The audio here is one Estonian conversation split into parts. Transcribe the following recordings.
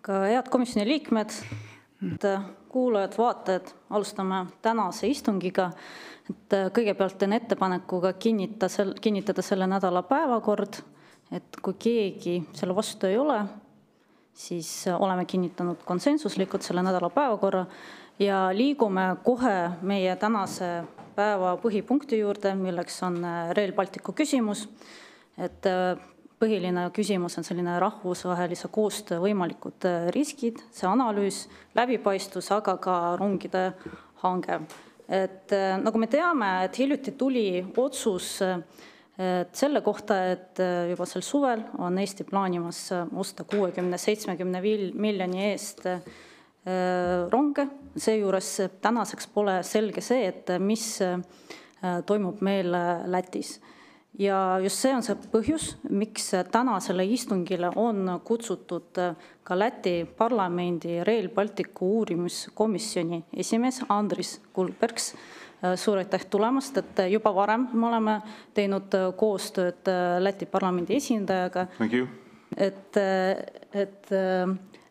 Ka head komisjoni liikmed, kuulajad, vaatajad, alustame tänase istungiga. Kõigepealt teen ettepanekuga kinnitada selle nädala päevakord, et kui keegi selle vastu ei ole, siis oleme kinnitanud konsensuslikult selle nädala päevakorra ja liigume kohe meie tänase päeva põhipunkti juurde, milleks on Rail Balticu küsimus. Põhiline küsimus on selline rahvusvahelise koostöö võimalikud riskid, see analüüs, läbipaistvus, aga ka rongide hange. Nagu me teame, et hiljuti tuli otsus selle kohta, et juba sel suvel on Eesti plaanimas osta 60-70 miljoni eest ronge. Seejuures tänaseks pole selge see, et mis toimub meil Lätis. Ja just see on see põhjus, miks tänasele istungile on kutsutud ka Läti parlamendi Rail Balticu uurimiskomisjoni esimees Andris Kulbergs. Suur aitäh tulemast, et juba varem me oleme teinud koostööd Läti parlamendi esindajaga. Thank you.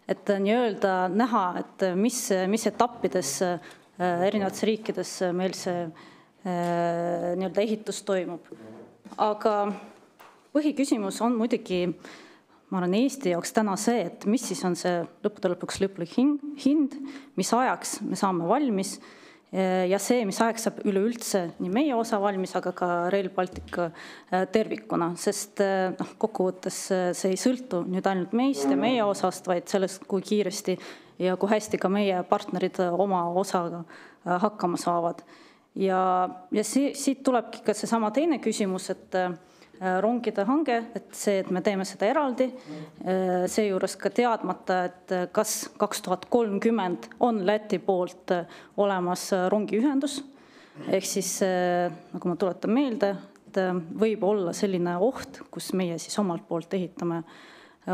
Et nii-öelda näha, et mis etappides erinevates riikides meil see nii-öelda ehitus toimub. Aga põhiküsimus on muidugi, ma arvan, Eesti jaoks täna see, et mis siis on see lõppude lõpuks lõplik hind, mis ajaks me saame valmis ja see, mis ajaks saab üleüldse nii meie osa valmis, aga ka Rail Baltic tervikuna, sest kokkuvõttes see ei sõltu nüüd ainult meist ja meie osast, vaid sellest, kui kiiresti ja kui hästi ka meie partnerid oma osaga hakkama saavad. Ja siit tulebki ka seesama teine küsimus, et rongide hange, et see, et me teeme seda eraldi, seejuures ka teadmata, et kas 2030 on Läti poolt olemas rongiühendus, ehk siis, nagu ma tuletan meelde, et võib olla selline oht, kus meie siis omalt poolt ehitame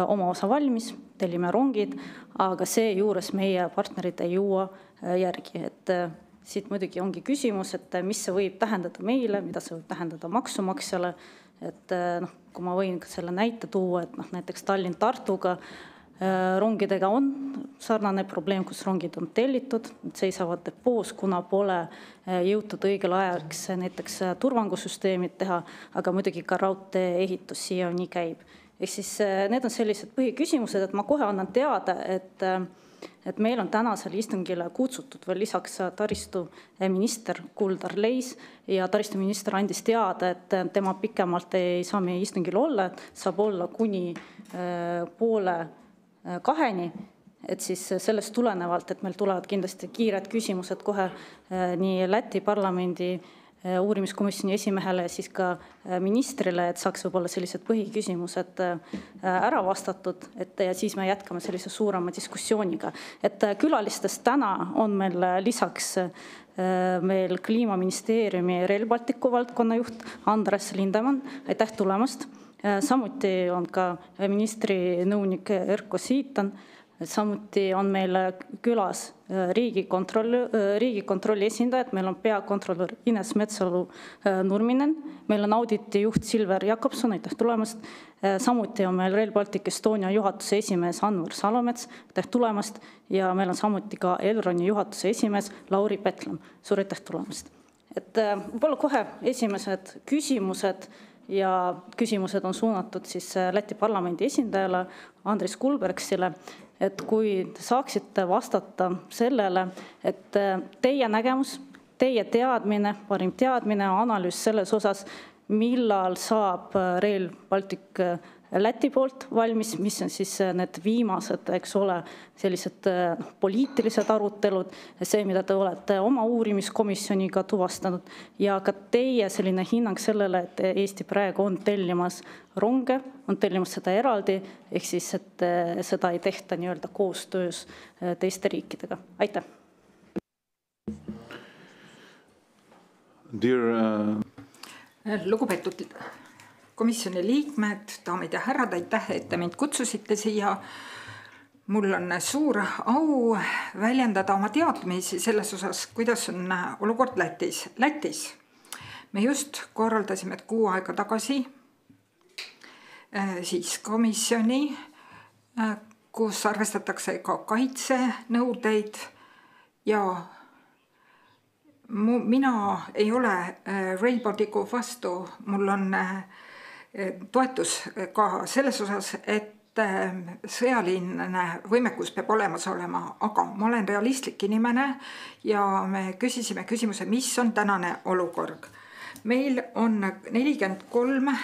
oma osa valmis, tellime rongid, aga seejuures meie partnerid ei jõua järgi, et siit muidugi ongi küsimus, et mis see võib tähendada meile, mida see võib tähendada maksumaksjale, et kui ma võin selle näite tuua, et näiteks Tallinn-Tartuga rongidega on sarnane probleem, kus rongid on tellitud, seisavad depoos, kuna pole jõutud õigel ajaks näiteks turvangusüsteemid teha, aga muidugi ka raudtee ehitus siia nii käib. Ehk siis need on sellised põhiküsimused, et ma kohe annan teada, et meil on tänasel istungile kutsutud veel lisaks taristuminister Kuldar Leis ja taristuminister andis teada, et tema pikemalt ei saa meie istungil olla, saab olla kuni 1:30, et siis sellest tulenevalt, et meil tulevad kindlasti kiired küsimused kohe nii Läti parlamendi uurimiskomisjoni esimehele ja siis ka ministrile, et saaks võib-olla sellised põhiküsimused ära vastatud, ja siis me jätkame sellise suurema diskussiooniga. Et külalistest täna on meil lisaks meil Kliimaministeeriumi Rail Balticu valdkonna juht Andres Lindemann, aitäh tulemast. Samuti on ka ministri nõunik Erko Siitan, samuti on meil külas Riigikontrolli esindajad, meil on peakontrolör Ines Metsalu-Nurminen, meil on auditi juht Silver Jakobson, aitäh tulemast, samuti on meil Rail Baltic Estonia juhatuse esimees Anvar Salomets, aitäh tulemast, ja meil on samuti ka Elroni juhatuse esimees Lauri Petlam, suur aitäh tulemast. Et võib-olla kohe esimesed küsimused ja küsimused on suunatud siis Läti parlamendi esindajale Andris Kulbergsile, et kui saaksite vastata sellele, et teie nägemus, teie teadmine, parim teadmine, analüüs selles osas, millal saab Rail Baltic Läti poolt valmis, mis on siis need viimased, eks ole, sellised poliitilised arutelud, see, mida te olete oma uurimiskomisjoniga tuvastanud ja ka teie selline hinnang sellele, et Eesti praegu on tellimas ronge, on tellimas seda eraldi, ehk siis, et seda ei tehta nii-öelda koostöös teiste riikidega. Aitäh! Lugupeetud komisjoni liikmed, daamid ja härrad, aitäh, et te mind kutsusite siia. Mul on suur au väljendada oma teadmisi selles osas, kuidas on olukord Lätis. Me just korraldasime 6 aega tagasi siis komisjoni kus arvestatakse ka kaitsenõudeid ja mina ei ole Rail Balticu vastu, mul on toetus ka selles osas, et sõjaline võimekus peab olemas olema, aga ma olen realistlik inimene ja me küsisime küsimuse, mis on tänane olukord. Meil on 43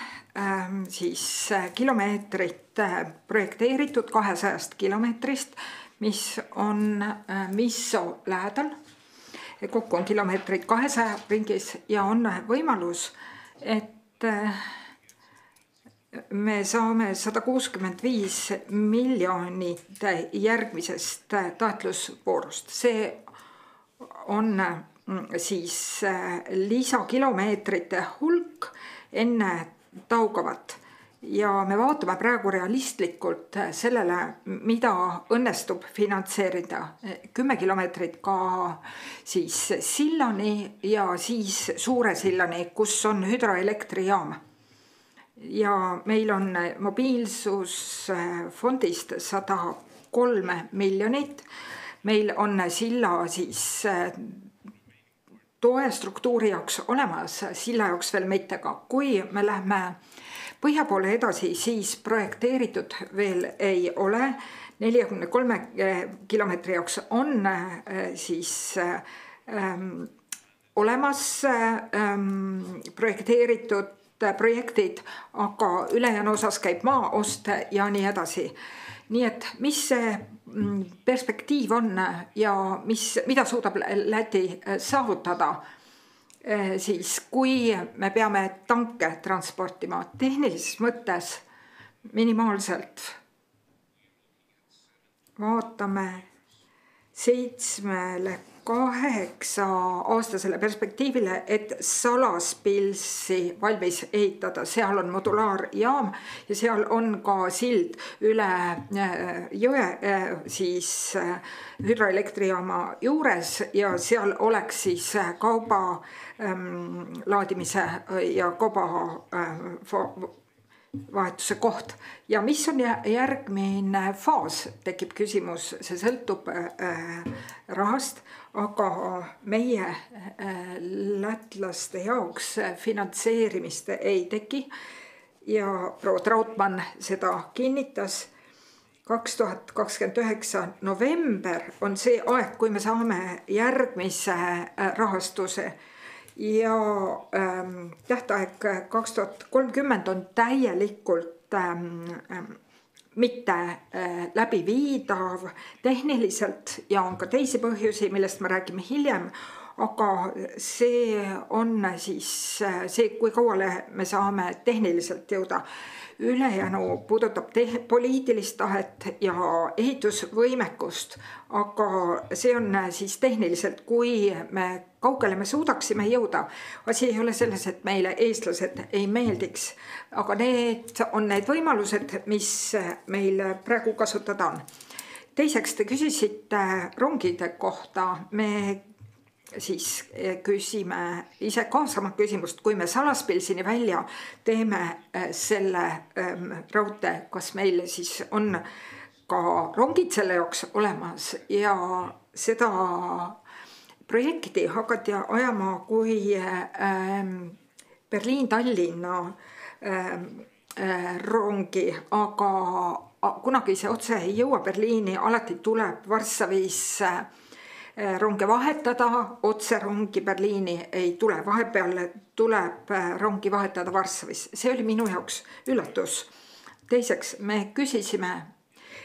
kilomeetrit projekteeritud 200 kilomeetrist, mis on Misso lähedal. Kokku on kilomeetreid 200 ringis ja on võimalus, et me saame 165 miljonit järgmisest taotlusvoorust. See on siis lisakilomeetrite hulk enne Taugavat ja me vaatame praegu realistlikult sellele, mida õnnestub finantseerida. 10 kilomeetrit ka siis sillani ja siis suure sillani, kus on hüdroelektrijaam. Ja meil on mobiilsusfondist 103 miljonit. Meil on silla siis toestruktuuri jaoks olemas, silla jaoks veel mitte, aga kui me lähme põhja poole edasi, siis projekteeritud veel ei ole. 43 kilomeetri jaoks on siis olemas projekteeritud projektid, aga ülejäänu osas käib maaost ja nii edasi. Nii et mis see perspektiiv on ja mida suudab Läti saavutada, siis kui me peame tanke transportima tehnilises mõttes minimaalselt, vaatame 7-8 aastasele perspektiivile, et Salaspilsi valmis ehitada. Seal on modulaarjaam ja seal on ka sild üle jõe siis hüdroelektrijaama juures ja seal oleks siis kauba laadimise ja kauba vahetuse koht. Ja mis on järgmine faas, tekib küsimus, see sõltub rahast, aga meie lätlaste jaoks finantseerimist ei teki ja proua Trautmann seda kinnitas. 2029 november on see aeg, kui me saame järgmise rahastuse ja tähtaeg 2030 on täielikult mitte läbiviidav tehniliselt ja on ka teisi põhjusi, millest me räägime hiljem, aga see on siis see, kui kauale me saame tehniliselt jõuda. Ülejäänu puudutab poliitilist tahet ja ehitusvõimekust, aga see on siis tehniliselt, kui me kaugele me suudaksime jõuda. Asi ei ole selles, et meile eestlased ei meeldiks, aga need on need võimalused, mis meil praegu kasutada on. Teiseks te küsisite rongide kohta. Me siis küsime ise ka sama küsimust, kui me Salaspilsini välja teeme selle raudtee, kas meil siis on ka rongid selle jaoks olemas ja seda projekti hakati ajama kui Berliin-Tallinna rongi, aga kunagi see otse ei jõua Berliini, alati tuleb Varssavis ronge vahetada, otse rongi Berliini ei tule, vahepeal tuleb rongi vahetada Varssavis. See oli minu jaoks üllatus. Teiseks me küsisime,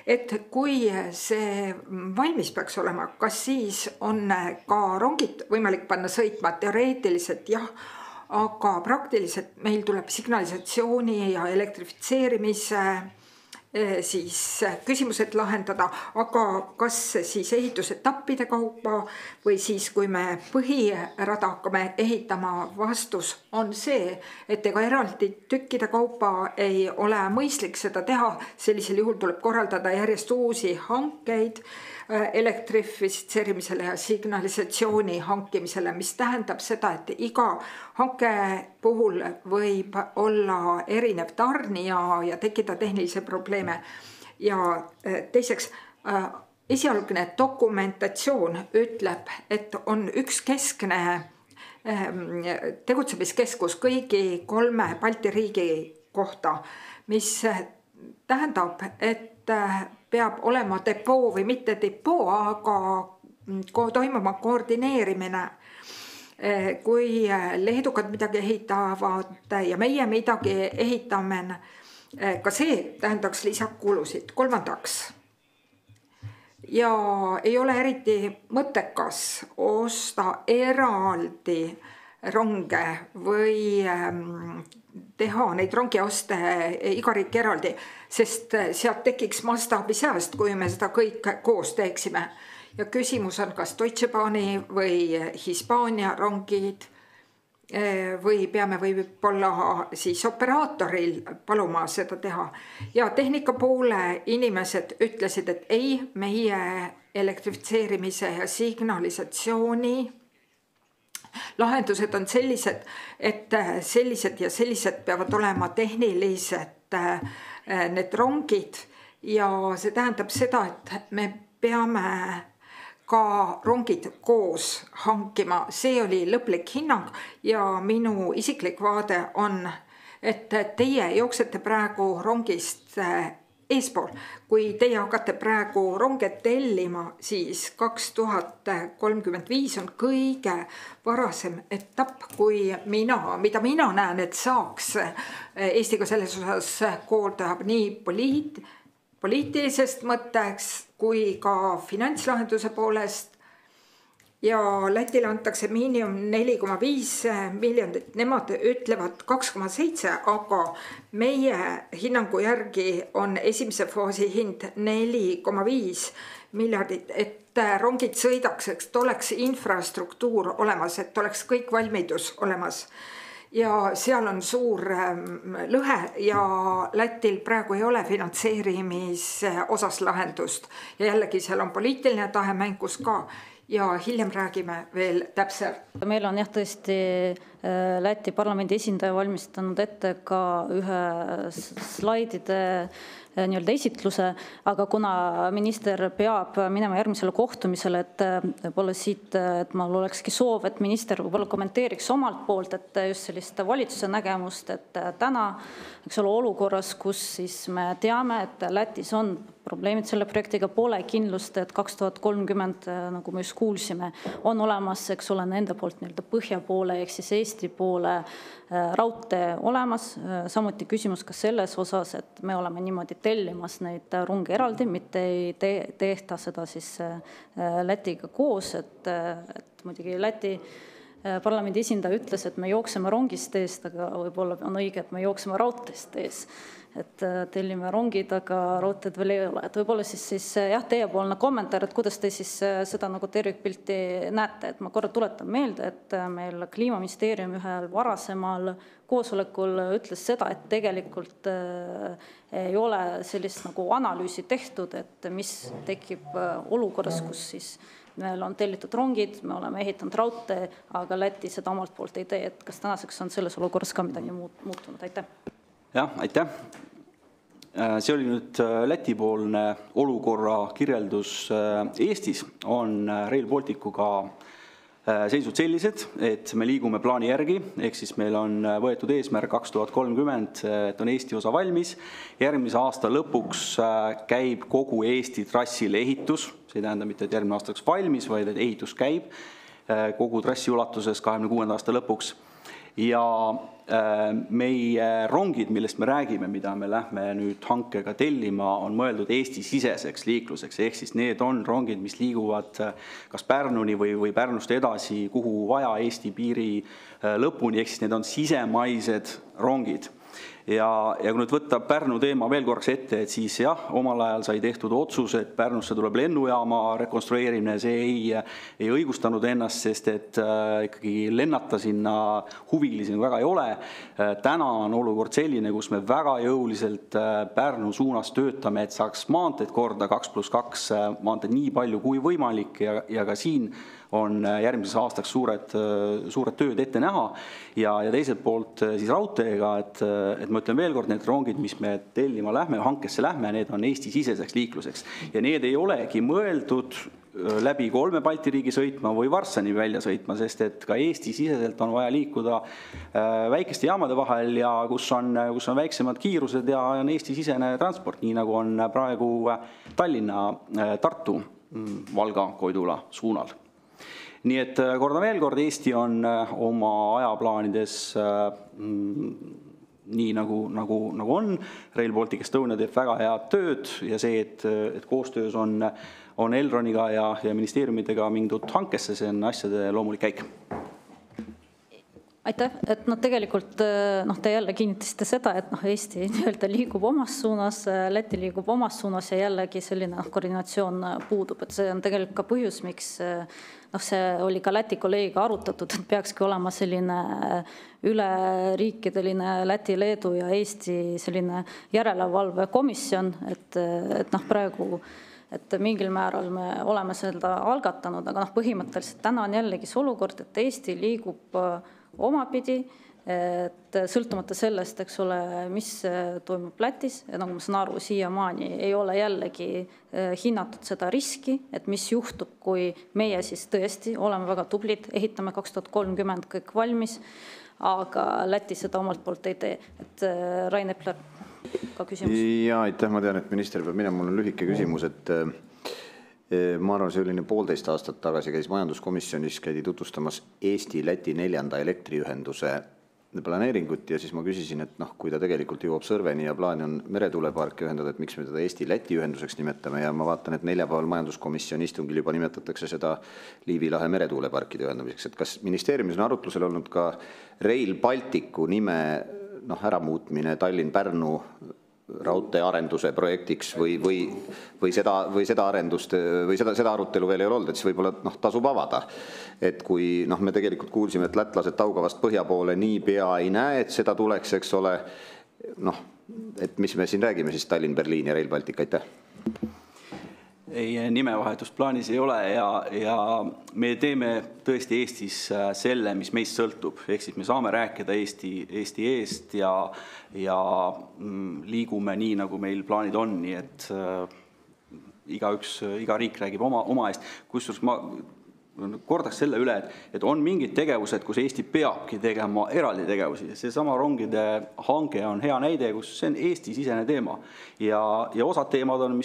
et kui see valmis peaks olema, kas siis on ka rongid võimalik panna sõitma? Teoreetiliselt jah, aga praktiliselt meil tuleb signalisatsiooni ja elektrifitseerimise siis küsimused lahendada, aga kas siis ehitusetappide kaupa või siis kui me põhirada hakkame ehitama, vastus on see, et ega eraldi tükkide kaupa ei ole mõistlik seda teha. Sellisel juhul tuleb korraldada järjest uusi hankeid elektrifitseerimisele ja signalisatsiooni hankimisele, mis tähendab seda, et iga hanke puhul võib olla erinev tarnija ja tekkida tehnilisi probleeme. ja teiseks esialgne dokumentatsioon ütleb, et on üks keskne tegutsemiskeskus kõigi 3 Balti riigi kohta, mis tähendab, et peab olema depoo või mitte depoo, aga toimuma koordineerimine. Kui leedukad midagi ehitavad ja meie midagi ehitame, ka see tähendaks lisakulusid. Kolmandaks, ja ei ole eriti mõttekas osta eraldi ronge või teha neid rongioste iga riik eraldi, sest sealt tekiks mastaabisääst, kui me seda kõik koos teeksime. Ja küsimus on, kas Deutsche Bahni või Hispaania rongid või peame võib-olla siis operaatoril paluma seda teha. Ja tehnika poole inimesed ütlesid, et ei, meie elektrifitseerimise ja signalisatsiooni lahendused on sellised, et sellised ja sellised peavad olema tehnilised need rongid ja see tähendab seda, et me peame ka rongid koos hankima. See oli lõplik hinnang ja minu isiklik vaade on, et teie jooksete praegu rongist eespool. Kui teie hakkate praegu ronge tellima, siis 2035 on kõige varasem etapp, kui mida mina näen, et saaks Eestiga selles osas koolda nii poliitilisest mõtteks kui ka finantslahenduse poolest. Ja Lätile antakse miinimum 4,5 miljonit, nemad ütlevad 2,7, aga meie hinnangu järgi on esimese faasi hind 4,5 miljardit, et rongid sõidaks, et oleks infrastruktuur olemas, et oleks kõik valmidus olemas. Ja seal on suur lõhe ja Lätil praegu ei ole finantseerimise osas lahendust. Ja jällegi seal on poliitiline tahe mängus ka. Ja hiljem räägime veel täpselt. Meil on tõesti Läti parlamendi esindaja valmistanud ette ka ühe slaidide esitluse, aga kuna minister peab minema järgmisele kohtumisele, et võib-olla siit, et mul olekski soov, et minister võib-olla kommenteeriks omalt poolt, et just sellist valitsuse nägemust, et täna olukorras, kus siis me teame, et Lätis on probleemid selle projektiga, pole kindlust, et 2030, nagu me just kuulsime, on olemas, nende poolt põhja poole, ehk siis Eesti poole raudtee olemas. Samuti küsimus ka selles osas, et me oleme niimoodi tellimas neid ronge eraldi, mitte ei tehta seda siis Lätiga koos, et muidugi Läti parlamendi esindaja ütles, et me jookseme rongist eest, aga võib-olla on õige, et me jookseme raudteest ees. Et tellime rongid, aga raudteed veel ei ole. Et võib-olla siis teiepoolne kommentaar, et kuidas te siis seda nagu tervikpilti näete. Et ma korra tuletan meelde, et meil Kliimaministeerium ühel varasemal koosolekul ütles seda, et tegelikult ei ole sellist nagu analüüsi tehtud, et mis tekib olukorras, kus siis meil on tellitud rongid, me oleme ehitanud raudtee, aga Läti seda omalt poolt ei tee. Et kas tänaseks on selles olukorras ka midagi muutunud? Aitäh! Jah, aitäh! See oli nüüd Läti-poolne olukorra kirjeldus Eestis. On Rail Balticuga seisud sellised, et me liigume plaani järgi, ehk siis meil on võetud eesmärk 2030, et on Eesti osa valmis. Järgmise aasta lõpuks käib kogu Eesti trassile ehitus. See ei tähenda mitte, et järgmine aasta oleks valmis, vaid et ehitus käib kogu trassi ulatuses 2026. aasta lõpuks. Ja meie rongid, millest me räägime, mida me lähme nüüd hankega tellima, on mõeldud Eesti-siseseks liikluseks. Ehk siis need on rongid, mis liiguvad kas Pärnuni või Pärnust edasi, kuhu vaja Eesti piiri lõpuni. Ehk siis need on sisemaised rongid. Ja kui nüüd võtta Pärnu teema veel korraks ette, et siis jah, omal ajal sai tehtud otsus, et Pärnusse tuleb lennujaama rekonstrueerimine, see ei õigustanud ennast, sest et ikkagi lennata sinna huvilisi väga ei ole. Täna on olukord selline, kus me väga jõuliselt Pärnu suunas töötame, et saaks maanteed korda 2+2 maanteed nii palju kui võimalik ja ka siin on järgmises aastaks suured tööd ette näha ja teiselt poolt siis raudteega, et me ma ütlen veel kord, need rongid, mis me tellima lähme, hankesse lähme, need on Eesti-siseseks liikluseks. Ja need ei olegi mõeldud läbi 3 Balti riigi sõitma või Varssani välja sõitma, sest et ka Eesti-siseselt on vaja liikuda väikeste jaamade vahel ja kus on väiksemad kiirused ja on Eesti-sisene transport, nii nagu on praegu Tallinna, Tartu, Valga, Koidula suunal. Nii et kordan veel kord, Eesti on oma ajaplaanides nii nagu on. Rail Baltic Estonia teeb väga head tööd ja see, et koostöös on Elroniga ja ministeeriumidega mindud hankesse, see on asjade loomulik käik. Aitäh, et tegelikult te jälle kinnitasite seda, et Eesti liigub omas suunas, Läti liigub omas suunas ja jällegi selline koordinatsioon puudub, et see on tegelikult ka põhjus, miks see oli ka Läti kolleegiga arutatud, et peakski olema selline üleriikideline Läti, Leedu ja Eesti selline järelevalvekomisjon, et praegu mingil määral me oleme seda algatanud, aga põhimõtteliselt täna on jällegi see olukord, et Eesti liigub omapidi, et sõltumata sellest, eks ole, mis toimub Lätis, ja nagu ma saan aru, siiamaani ei ole jällegi hinnatud seda riski, et mis juhtub, kui meie siis tõesti oleme väga tublid, ehitame 2030 kõik valmis, aga Läti seda omalt poolt ei tee. Et Rain Epler, ka küsimus. Ja, aitäh, ma tean, et minister peab minema, mul on lühike küsimus, et ma arvan, see oli 1,5 aastat tagasi käis majanduskomisjonis, käidi tutvustamas Eesti-Läti 4. elektriühenduse planeeringut ja siis ma küsisin, et kui ta tegelikult jõuab Sõrveni ja plaan on meretuuleparki ühendada, et miks me teda Eesti-Läti ühenduseks nimetame ja ma vaatan, et neljapäeval majanduskomisjoni istungil juba nimetatakse seda Liivi lahe meretuuleparkide ühendamiseks, et kas ministeeriumis on arutlusel olnud ka Rail Balticu nime äramuutmine Tallinn-Pärnu raudteearenduse projektiks või seda arendust või seda arutelu veel ei ole olnud, et siis võib-olla tasub avada. Et kui me tegelikult kuulsime, et lätlased Taugavast põhja poole nii pea ei näe, et seda tuleks, eks ole, et mis me siin räägime siis Tallinn-Berliin ja Rail Baltic, aitäh. Ei, nimevahetust plaanis ei ole ja me teeme tõesti Eestis selle, mis meist sõltub. Ehk siis me saame rääkida Eesti eest ja liigume nii, nagu meil plaanid on, nii et iga riik räägib oma eest. Kusjuures ma kordaks selle üle, et on mingid tegevused, kus Eesti peabki tegema eraldi tegevusi. Seesama rongide hange on hea näide, kus see on Eesti-sisene teema ja osad teemad on,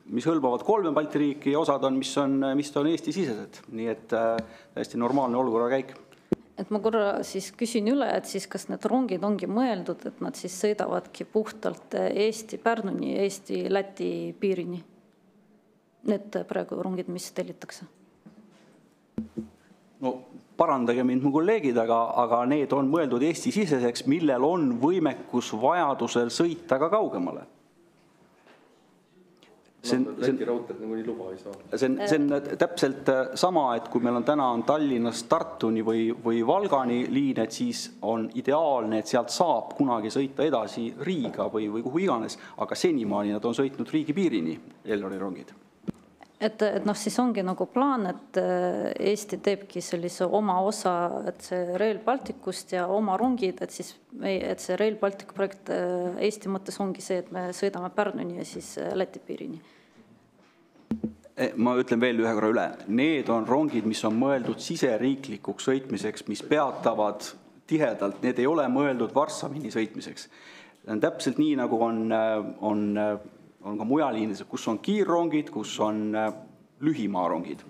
mis hõlbavad 3 Balti riiki ja osad on, mis on Eesti-sisesed. Nii et täiesti normaalne olukorra käik. Et ma korra siis küsin üle, et siis kas need rongid ongi mõeldud, et nad siis sõidavadki puhtalt Eesti-Pärnuni, Eesti-Läti piirini? Need praegu rongid, mis tellitakse? No parandage mind mu kolleegid, aga need on mõeldud Eesti-siseseks, millel on võimekus vajadusel sõita ka kaugemale. Läti raudteed nagu nii luba ei saa. See on täpselt sama, et kui meil on täna Tallinnast Tartuni või Valgani liin, et siis on ideaalne, et sealt saab kunagi sõita edasi Riiga või kuhu iganes, aga senimaani nad on sõitnud riigi piirini, Elroni rongid. Et siis ongi nagu plaan, et Eesti teebki sellise oma osa, et see Rail Balticust ja oma rongid, et see Rail Baltic projekt Eesti mõttes ongi see, et me sõidame Pärnuni ja siis Läti piirini. Ma ütlen veel ühe korra üle. Need on rongid, mis on mõeldud siseriiklikuks sõitmiseks, mis peatavad tihedalt. Need ei ole mõeldud Varssamini sõitmiseks. On täpselt nii, nagu on ka mujaliinis, kus on kiirrongid, kus on lühimaarongid.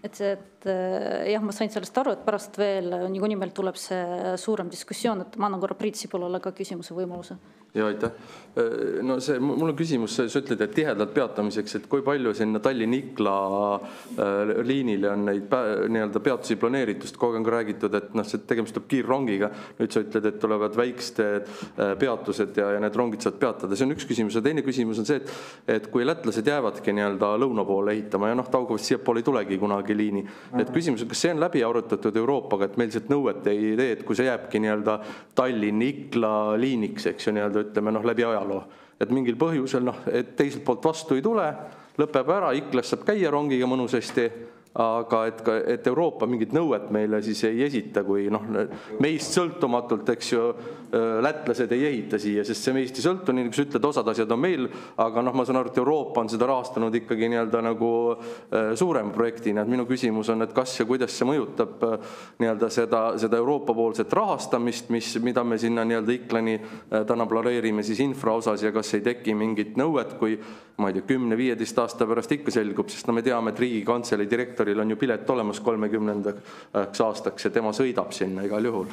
Jah, ma sain sellest aru, et pärast veel niikuinii meil tuleb see suurem diskussioon, et ma annan korra Priit Sibulale ka küsimuse võimaluse. Ja aitäh. No mul on küsimus, sa ütled, et tihedalt peatamiseks, et kui palju sinna Tallinn-Ikla liinile on neid peatusi planeeritust, kogu aeg on räägitud, et see tegemist tuleb kiirrongiga, nüüd sa ütled, et tulevad väikeste peatused ja need rongid saad peatada. See on üks küsimus ja teine küsimus on see, et kui lätlased jäävadki lõuna poole ehitama ja Taugavast siiapoole ei tulegi kunagi liini, et küsimus on, kas see on läbi arutatud Euroopaga, et meil sealt nõuet ei tee, et kui see jääbki Tallinn-Ikla liiniks, eks ju, ütleme läbi ajaloo, et mingil põhjusel, et teiselt poolt vastu ei tule, lõpeb ära, Iklas saab käia rongiga mõnusasti, aga et Euroopa mingit nõuet meile siis ei esita, kui meist sõltumatult, eks ju, lätlased ei ehita siia, sest see meist ei sõltu, nii nagu sa ütled, osad asjad on meil, aga ma saan aru, et Euroopa on seda rahastanud ikkagi nii-öelda nagu suurema projektina. Minu küsimus on, et kas ja kuidas see mõjutab nii-öelda seda Euroopa poolset rahastamist, mida me sinna nii-öelda Iklani täna planeerime siis infra osas ja kas ei teki mingit nõuet, kui ma ei tea, 10-15 aasta pärast ikka selgub, sest me teame, et Riigikantselei direktoril on ju pilet olemas 30. aastaks ja tema sõidab sinna igal juhul.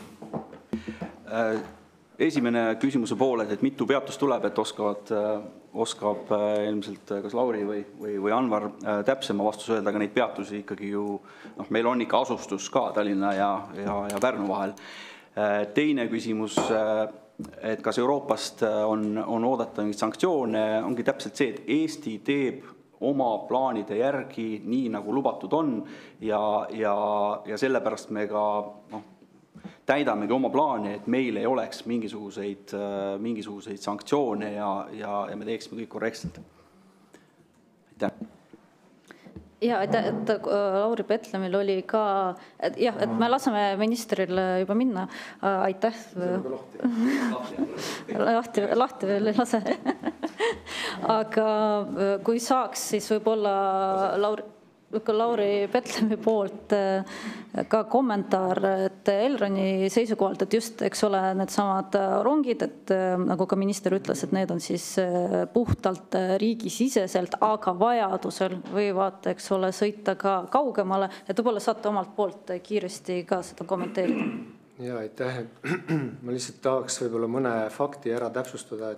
Esimene küsimuse pool, et mitu peatust tuleb, et oskab ilmselt kas Lauri või Anvar täpsema vastuse öelda, aga neid peatusi ikkagi ju, meil on ikka asustus ka Tallinna ja Pärnu vahel. Teine küsimus, et kas Euroopast on oodata mingit sanktsioone, ongi täpselt see, et Eesti teeb oma plaanide järgi nii, nagu lubatud on ja sellepärast me ka täidamegi oma plaani, et meil ei oleks mingisuguseid sanktsioone ja me teeksime kõik korrektselt. Aitäh! Ja, et Lauri Petlemil oli ka, et me laseme ministril juba minna. Aitäh. Lahti veel ei lase. Aga kui saaks, siis võib-olla Lauri Petlemi poolt ka kommentaar, et Elroni seisukohalt, et just, eks ole, need samad rongid, et nagu ka minister ütles, et need on siis puhtalt riigisiseselt, aga vajadusel võivad, eks ole, sõita ka kaugemale, et võib-olla saate omalt poolt kiiresti ka seda kommenteerida. Ja, aitäh. Ma lihtsalt tahaks võib-olla mõne fakti ära täpsustada,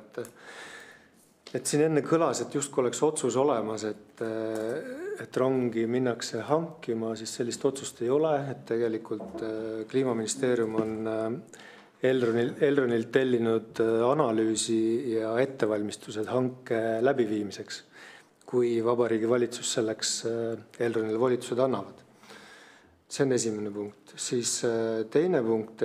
et siin enne kõlas, et justkui oleks otsus olemas, et rongi minnakse hankima, siis sellist otsust ei ole, et tegelikult Kliimaministeerium on Elronilt tellinud analüüsi ja ettevalmistused hanke läbiviimiseks, kui Vabariigi Valitsus selleks Elronile volitused annavad. See on esimene punkt. Siis teine punkt,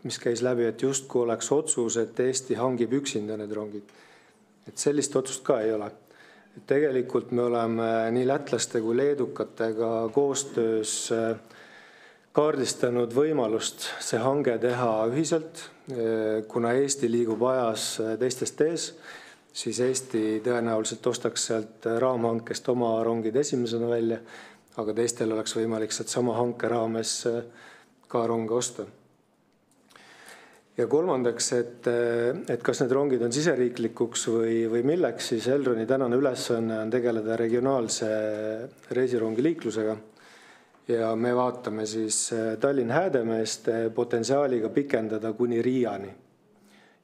mis käis läbi, et justkui oleks otsus, et Eesti hangib üksinda need rongid. Et sellist otsust ka ei ole. Et tegelikult me oleme nii lätlaste kui leedukatega koostöös kaardistanud võimalust see hange teha ühiselt. Kuna Eesti liigub ajas teistest ees, siis Eesti tõenäoliselt ostaks sealt raamhankest oma rongid esimesena välja, aga teistel oleks võimalik sealt sama hanke raames ka ronge osta. Ja kolmandaks, et kas need rongid on siseriiklikuks või milleks, siis Elroni tänane ülesanne on tegeleda regionaalse reisirongiliiklusega. Ja me vaatame siis Tallinn-Häädemeeste potentsiaaliga pikendada kuni Riiani.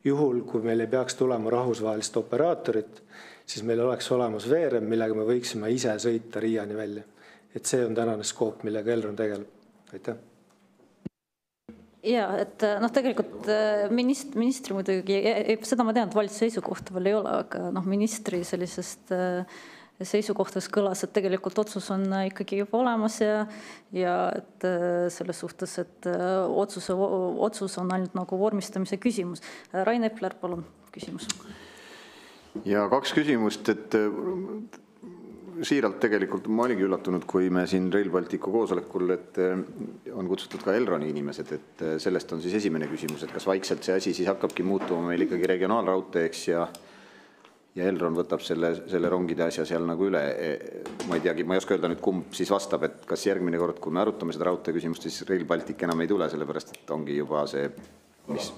Juhul, kui meil ei peaks tulema rahvusvahelist operaatorit, siis meil oleks olemas veerem, millega me võiksime ise sõita Riiani välja. Et see on tänane skoop, millega Elron tegeleb. Aitäh! Ja, et tegelikult ministri muidugi, seda ma tean, et valitsuse seisukohta veel ei ole, aga ministri sellisest seisukohtades kõlas, et tegelikult otsus on ikkagi juba olemas ja et selles suhtes, et otsus on ainult nagu vormistamise küsimus. Rain Epler, palun küsimus. Ja 2 küsimust, et siiralt tegelikult ma oligi üllatunud, kui me siin Rail Balticu koosolekul, et on kutsutud ka Elroni inimesed, et sellest on siis esimene küsimus, et kas vaikselt see asi siis hakkabki muutuma meil ikkagi regionaalraudteeks ja Elron võtab selle rongide asja seal nagu üle. Ma ei teagi, ma ei oska öelda nüüd, kumb siis vastab, et kas järgmine kord, kui me arutame seda raudtee küsimust, siis Rail Baltic enam ei tule, sellepärast et ongi juba see,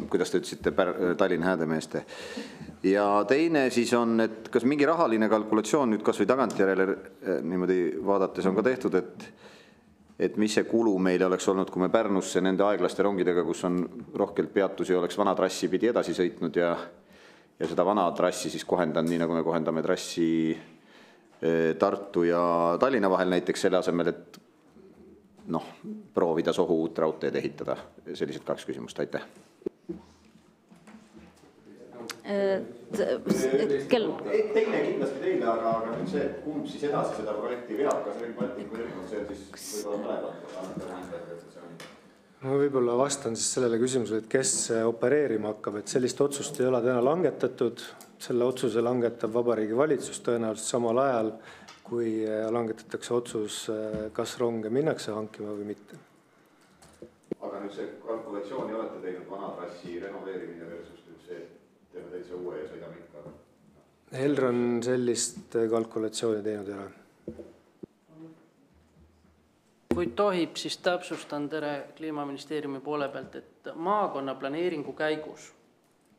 kuidas te ütlesite, Tallinn-Häädemeeste. Ja teine siis on, et kas mingi rahaline kalkulatsioon nüüd kas või tagantjärele niimoodi vaadates on ka tehtud, et mis see kulu meile oleks olnud, kui me Pärnusse nende aeglaste rongidega, kus on rohkelt peatusi, oleks vana trassi pidi edasi sõitnud ja seda vana trassi siis kohendanud, nii nagu me kohendame trassi Tartu ja Tallinna vahel näiteks selle asemel, et proovida Sohu uut raudteed ehitada. Sellised 2 küsimust, aitäh. Teine kindlasti teile, aga nüüd see, kumb siis edasi seda projekti veab, kas Rail Baltic või Elron, see siis võib-olla mõlemad. Ma võib-olla vastan siis sellele küsimusele, et kes opereerima hakkab, et sellist otsust ei ole täna langetatud. Selle otsuse langetab Vabariigi Valitsus tõenäoliselt samal ajal, kui langetatakse otsus, kas ronge minnakse hankima või mitte. Aga nüüd see kalkulatsiooni olete teinud vana trassi renoveerimine versus nüüd see, et teeme täitsa uue ja sõidame ikka. Elron sellist kalkulatsiooni teinud ei ole. Kui tohib, siis täpsustan Kliimaministeeriumi poole pealt, et maakonna planeeringu käigus,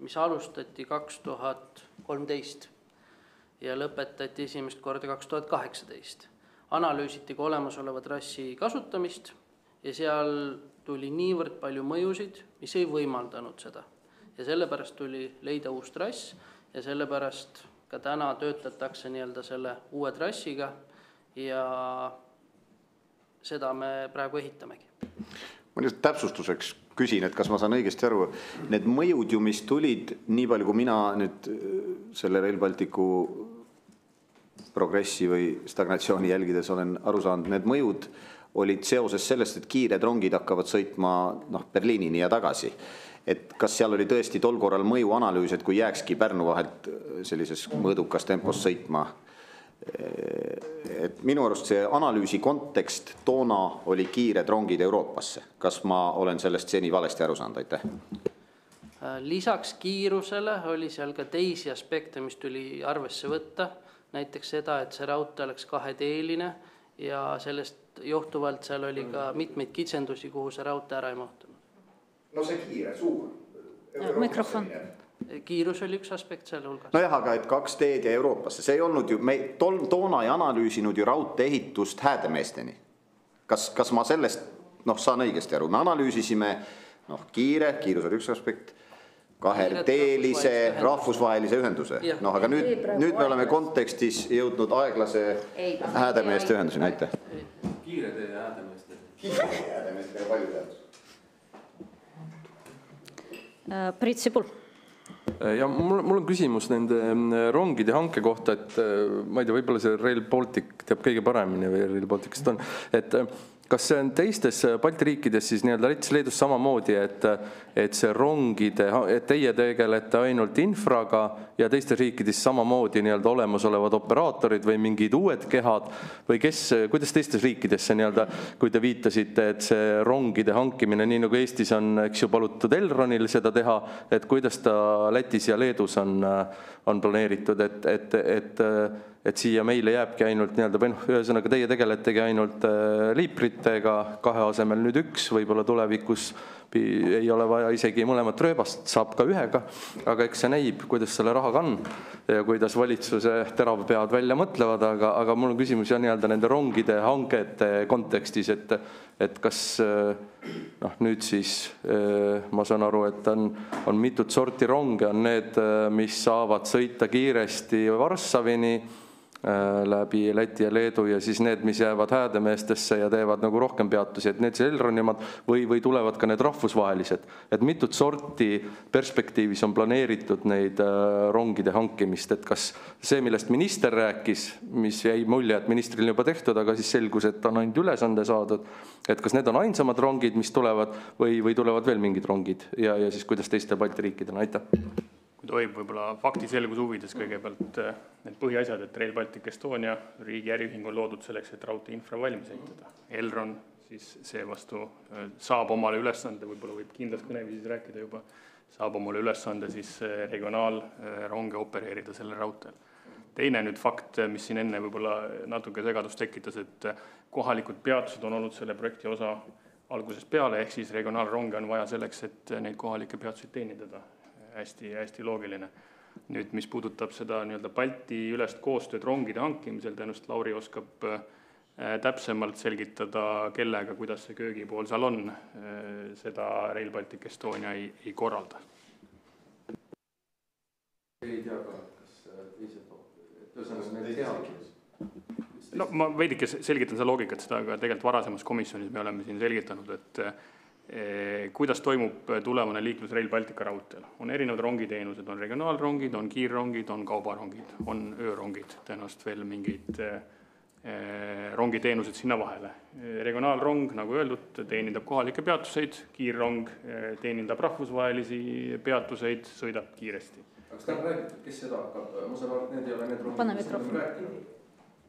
mis alustati 2013 ja lõpetati esimest korda 2018, analüüsiti ka olemasoleva trassi kasutamist ja seal tuli niivõrd palju mõjusid, mis ei võimaldanud seda. Ja sellepärast tuli leida uus trass ja sellepärast ka täna töötatakse selle uue trassiga ja seda me praegu ehitamegi. Ma nüüd täpsustuseks küsin, et kas ma saan õigesti aru, need mõjud ju, mis tulid, nii palju kui mina nüüd selle Rail Balticu progressi või stagnatsiooni jälgides olen aru saanud, need mõjud olid seoses sellest, et kiired rongid hakkavad sõitma Berliinini ja tagasi. Et kas seal oli tõesti tol korral mõjuanalüüs, et kui jääkski Pärnu vahelt sellises mõõdukas tempos sõitma, et minu arust see analüüsi kontekst toona oli kiired rongid Euroopasse. Kas ma olen sellest seni valesti aru saanud? Aitäh. Lisaks kiirusele oli seal ka teisi aspekte, mis tuli arvesse võtta. Näiteks seda, et see raudtee oleks kaheteeline ja sellest johtuvalt seal oli ka mitmeid kitsendusi, kuhu see raudtee ära ei mahtunud. No see kiire, suur. Mikrofon. Kiirus oli üks aspekt selle hulgas. Nojah, aga et 2 teed ja Euroopasse. See ei olnud ju, me toona ei analüüsinud ju raudtee ehitust Häädemeesteni. Kas ma sellest saan õigesti aru? Me analüüsisime kiirus oli üks aspekt, kaheteelise rahvusvahelise ühenduse. Aga nüüd me oleme kontekstis jõudnud aeglase Häädemeeste ühenduseni. Aitäh. Kiire tee ja Häädemeeste. Kiire tee ja Häädemeeste ja palju teadus. Priit Sibul. Ja mul on küsimus nende rongide hanke kohta, et ma ei tea, võib-olla see Rail Baltic teab kõige paremini või Rail Balticist on, et kas see on teistes Balti riikides siis Lätis, Leedus samamoodi, et see rongide, et teie tegelete ainult infraga ja teistes riikides samamoodi olemasolevad operaatorid või mingid uued kehad või kuidas teistes riikides see kui te viitasite, et see rongide hankimine, nii nagu Eestis on, eks ju, palutud Elronil seda teha, et kuidas ta Lätis ja Leedus on planeeritud, et siia meile jääbki ainult ühesõnaga teie tegeletegi ainult liipritega, 2 asemel nüüd 1, võib-olla tulevikus ei ole vaja isegi mõlemat rööbast, saab ka 1, aga eks see näib, kuidas selle rahaga on ja kuidas valitsuse teravpead välja mõtlevad, aga mul on küsimus nende rongide hangete kontekstis, et kas nüüd siis ma saan aru, et on mitut sorti ronge, on need, mis saavad sõita kiiresti Varssavini läbi Läti ja Leedu ja siis need, mis jäävad Häädemeestesse ja teevad rohkem peatusi, et need see Elronimad või tulevad ka need rahvusvahelised, et mitut sorti perspektiivis on planeeritud neid rongide hankimist, et kas see, millest minister rääkis, mis jäi mulje, et ministril on juba tehtud, aga siis selgus, et on ainult ülesande saadud, et kas need on ainsamad rongid, mis tulevad või tulevad veel mingid rongid ja siis kuidas teiste Balti riikidena, aitäh. Kui tohib võib-olla faktiselgus huvides kõigepealt need põhiasjad, et Rail Baltic Estonia riigi äriühing on loodud selleks, et raudtee infra valmis ehitada. Elron siis seevastu saab omale ülesande, võib-olla võib kindlas kõneviisis rääkida juba, saab omale ülesande siis regionaalronge opereerida selle raudteel. Teine nüüd fakt, mis siin enne võib-olla natuke segadust tekitas, et kohalikud peatused on olnud selle projekti osa algusest peale, ehk siis regionaalronge on vaja selleks, et neid kohalikke peatuseid teenindada. Hästi loogiline. Nüüd, mis puudutab seda Balti ülest koostööd rongide hankimisel, tõenäoliselt Lauri oskab täpsemalt selgitada, kellega, kuidas see köögipool seal on, seda Rail Baltic Estonia ei korralda. Ei tea ka, kas teised No ma veidike selgitan seda loogikat, seda aga tegelikult varasemas komisjonis me oleme siin selgitanud, et kuidas toimub tulevane liiklus Rail Baltica raudteel. On erinevad rongiteenused, on regionaalrongid, on kiirrongid, on kaubarongid, on öörongid, tõenäoliselt veel mingid rongiteenused sinna vahele. Regionaalrong, nagu öeldud, teenindab kohalikke peatuseid, kiirrong teenindab rahvusvahelisi peatuseid, sõidab kiiresti. Kas ta on räägitud, kes seda hakkab? Ma saan aru, et need ei ole need rongid. Pane mikrofon.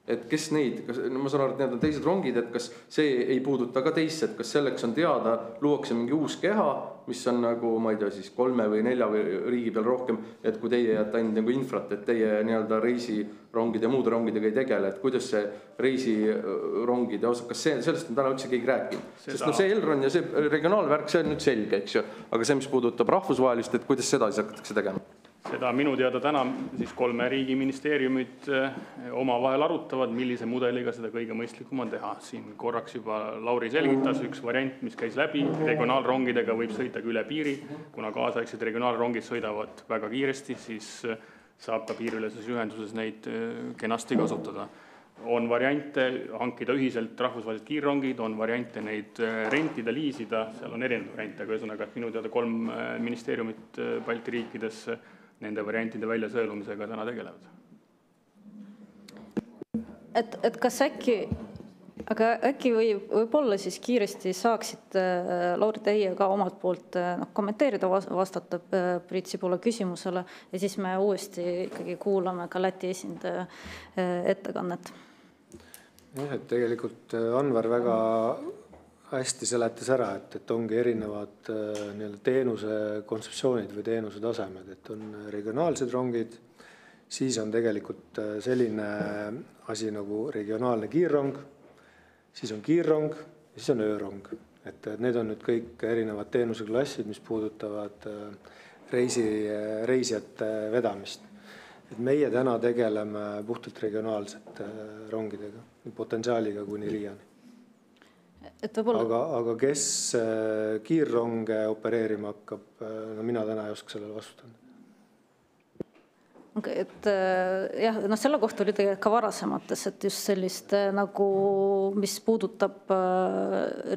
Et kes neid, ma saan aru, et need on teised rongid, et kas see ei puuduta ka teisse, et kas selleks on teada, luuakse mingi uus keha, mis on nagu, ma ei tea, siis 3 või 4 või riigi peal rohkem, et kui teie jääte ainult nagu infrat, et teie nii-öelda reisirongide ja muude rongidega ei tegele, et kuidas see reisirongide osa, kas sellest on täna üldse keegi rääkinud? Sest no see Elron ja see regionaalvärk, see on nüüd selge, eks ju, aga see, mis puudutab rahvusvahelist, et kuidas seda siis hakatakse tegema? Seda minu teada täna siis 3 riigiministeeriumid omavahel arutavad, millise mudeliga seda kõige mõistlikum on teha. Siin korraks juba Lauri selgitas üks variant, mis käis läbi. Regionaalrongidega võib sõita ka üle piiri. Kuna kaasaegsed regionaalrongid sõidavad väga kiiresti, siis saab ka piiriüleses ühenduses neid kenasti kasutada. On variante hankida ühiselt rahvusvahelised kiirrongid, on variante neid rentida, liisida, seal on erinevad variante, aga ühesõnaga, et minu teada 3 ministeeriumit Balti riikides nende variantide väljasõelumisega täna tegelevad. Et kas äkki võib-olla siis kiiresti saaksid Lauri teie ka omalt poolt kommenteerida, vastata Priit Sibula küsimusele ja siis me uuesti ikkagi kuulame ka Läti esindaja ettekannet. Et tegelikult Anvar väga hästi seletas ära, et ongi erinevad teenuse kontseptsioonid või teenuse tasemed, et on regionaalsed rongid, siis on tegelikult selline asi nagu regionaalne kiirrong, siis on kiirrong ja siis on öörong. Et need on nüüd kõik erinevad teenuseklassid, mis puudutavad reisijate vedamist. Et meie täna tegeleme puhtalt regionaalsete rongidega, potentsiaaliga kuni Riiani. Aga kes kiirronge opereerima hakkab, no mina täna ei oska sellele vastutada. Et jah, selle kohta oli tegelikult ka varasemates, et just sellist nagu, mis puudutab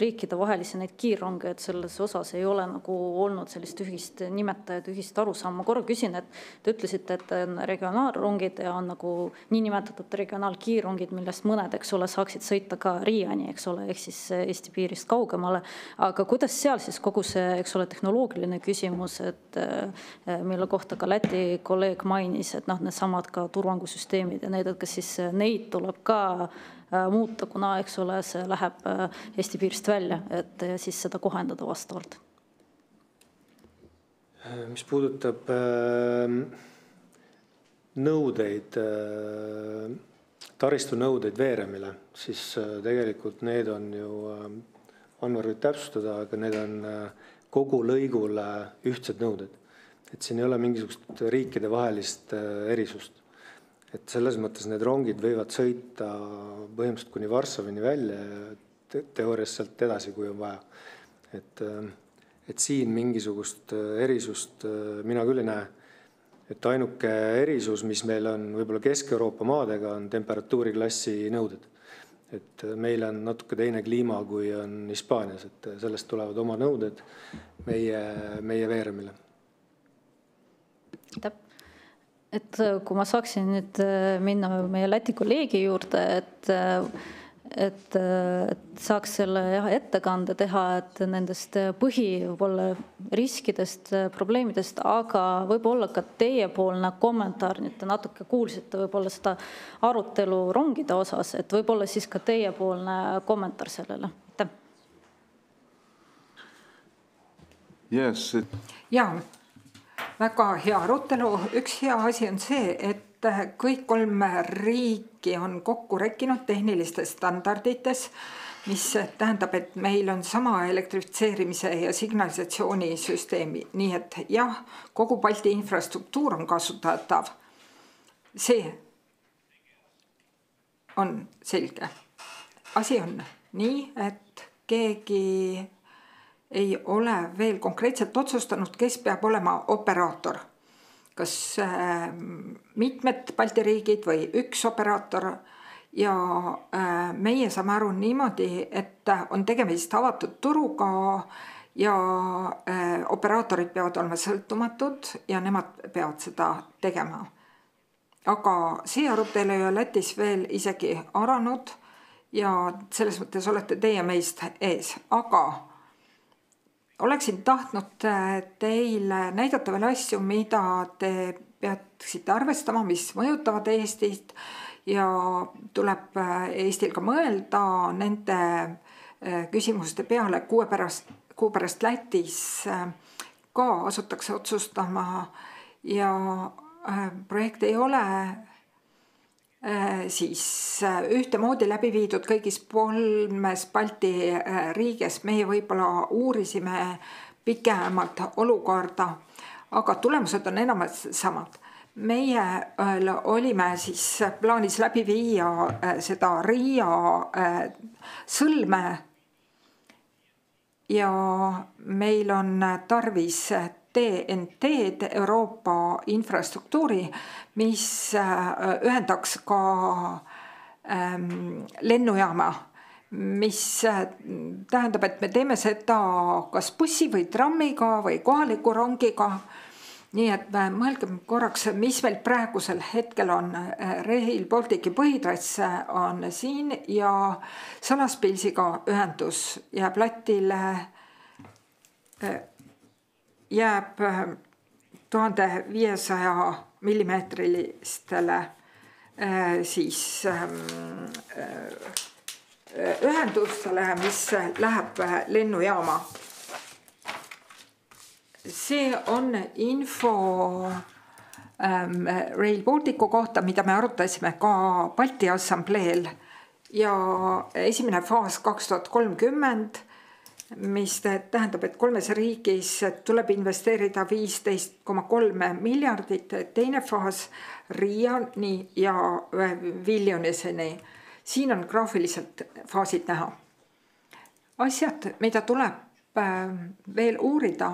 riikide vahelisi neid kiirronge, et selles osas ei ole nagu olnud sellist ühist nimetajad, ühist arusaama. Ma korra küsin, et te ütlesite, et on regionaalrongid ja on nagu niinimetatud regionaalkiirrongid, millest mõned, eks ole, saaksid sõita ka Riiani, eks ole, ehk siis Eesti piirist kaugemale. Aga kuidas seal siis kogu see, eks ole, tehnoloogiline küsimus, et mille kohta ka Läti kolleeg mainis, et need samad ka turvangusüsteemid ja need, et kas siis neid tuleb ka muuta, kuna, eks ole, see läheb Eesti piirist välja, et siis seda kohendada vastavalt. Mis puudutab nõudeid, taristu nõudeid veeremile, siis tegelikult need on ju, Anvar võib täpsustada, aga need on kogu lõigule ühtsed nõuded. Et siin ei ole mingisugust riikide vahelist erisust. Et selles mõttes need rongid võivad sõita põhimõtteliselt kuni Varssavini välja ja teoorias sealt edasi, kui on vaja. Et siin mingisugust erisust mina küll ei näe. Et ainuke erisus, mis meil on võib-olla Kesk-Euroopa maadega, on temperatuuriklassi nõuded. Et meil on natuke teine kliima, kui on Hispaanias, et sellest tulevad oma nõuded meie veeremile. Et kui ma saaksin nüüd minna meie Läti kolleegi juurde, et saaks selle ettekande teha, et nendest võib-olla riskidest, probleemidest, aga võib-olla ka teiepoolne kommentaar, nüüd te natuke kuulsite võib-olla seda arutelu rongide osas, et võib-olla siis ka teiepoolne kommentaar sellele. Yes. Jaa. Väga hea arutelu. Üks hea asi on see, et kõik 3 riiki on kokku rekkinud tehnilistes standardites, mis tähendab, et meil on sama elektrifitseerimise ja signalisatsioonisüsteemi. Nii et jah, kogu Balti infrastruktuur on kasutatav. See on selge. Asi on nii, et keegi ei ole veel konkreetselt otsustanud, kes peab olema operaator. Kas mitmed Balti riigid või üks operaator. Ja meie saame aru niimoodi, et on tegemist avatud turuga ja operaatorid peavad olema sõltumatud ja nemad peavad seda tegema. aga see arutelu ei ole Lätis veel isegi aranud ja selles mõttes olete teie meist ees, aga oleksin tahtnud teile näidata veel asju, mida te peaksite arvestama, mis mõjutavad Eestit ja tuleb Eestil ka mõelda nende küsimuste peale. Kuu pärast Lätis ka asutakse otsustama ja projekt ei ole siis ühtemoodi läbi viidud kõigis 3 Balti riigis. Meie võib-olla uurisime pikemalt olukorda, aga tulemused on enamasti samad. Meie olime siis plaanis läbi viia seda Riia sõlme ja meil on tarvis TNT-d, Euroopa infrastruktuuri, mis ühendaks ka lennujaama, mis tähendab, et me teeme seda kas bussi või trammiga või kohaliku rongiga. Nii et mõelgem korraks, mis meil praegusel hetkel on. Rail Baltici põhitrass on siin ja Salaspilsiga ühendus jääb Lätile jääb 1500 millimeetrilistele siis ühendustele, mis läheb lennujaama. See on info Rail Balticu kohta, mida me arutasime ka Balti Assambleel ja esimene faas 2030, mis tähendab, et 3 riigis tuleb investeerida 15,3 miljardit, teine faas Riiani ja Vilniuseni. Siin on graafiliselt faasid näha. Asjad, mida tuleb veel uurida,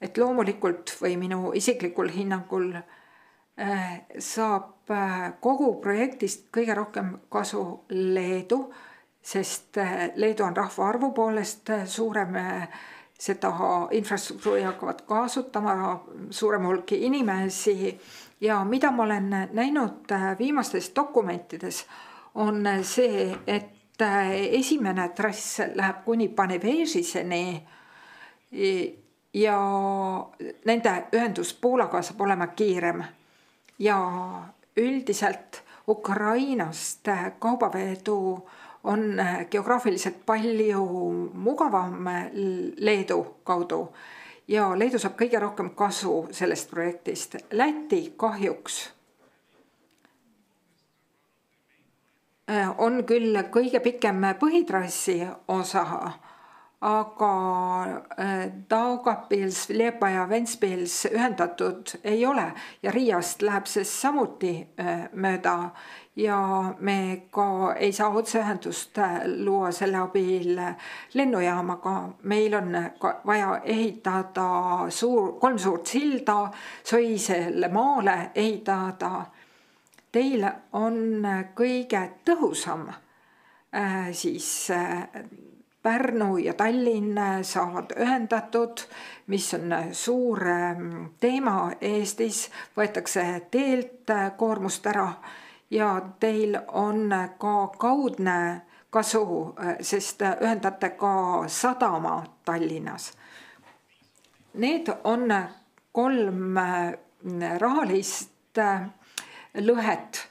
et loomulikult või minu isiklikul hinnangul saab kogu projektist kõige rohkem kasu Leedu, sest Leedu on rahvaarvu poolest suurem, seda infrastruktuuri hakkavad kasutama suurem hulk inimesi ja mida ma olen näinud viimastes dokumentides on see, et esimene trass läheb kuni Panevežiseni ja nende ühendus Poolaga saab olema kiirem ja üldiselt Ukrainast kaubavedu on geograafiliselt palju mugavam Leedu kaudu ja Leedu saab kõige rohkem kasu sellest projektist. Läti kahjuks on küll kõige pikem põhitrassi osa, aga Daugavpils, Liepa ja Ventspils ühendatud ei ole ja Riiast läheb see samuti mööda ja me ka ei saa otseühendust luua selle abil lennujaamaga. Meil on vaja ehitada 3 suurt silda, Soisele maale ehitada. Teil on kõige tõhusam siis Pärnu ja Tallinn saavad ühendatud, mis on suur teema Eestis, võetakse teelt koormust ära ja teil on ka kaudne kasu, sest ühendate ka sadama Tallinnas. Need on 3 rahalist lõhet.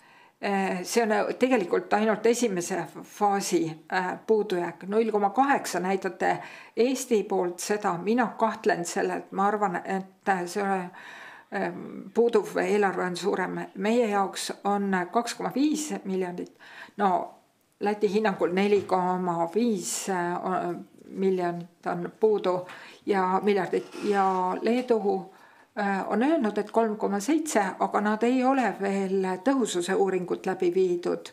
See on tegelikult ainult esimese faasi puudujääk. 0,8 näitate Eesti poolt seda, mina kahtlen selle, et ma arvan, et see puuduv eelarve on suurem. Meie jaoks on 2,5 miljonit, no Läti hinnangul 4,5 miljonit on puudu ja miljardit ja Leedu on öelnud, et 3,7, aga nad ei ole veel tõhususe uuringut läbi viidud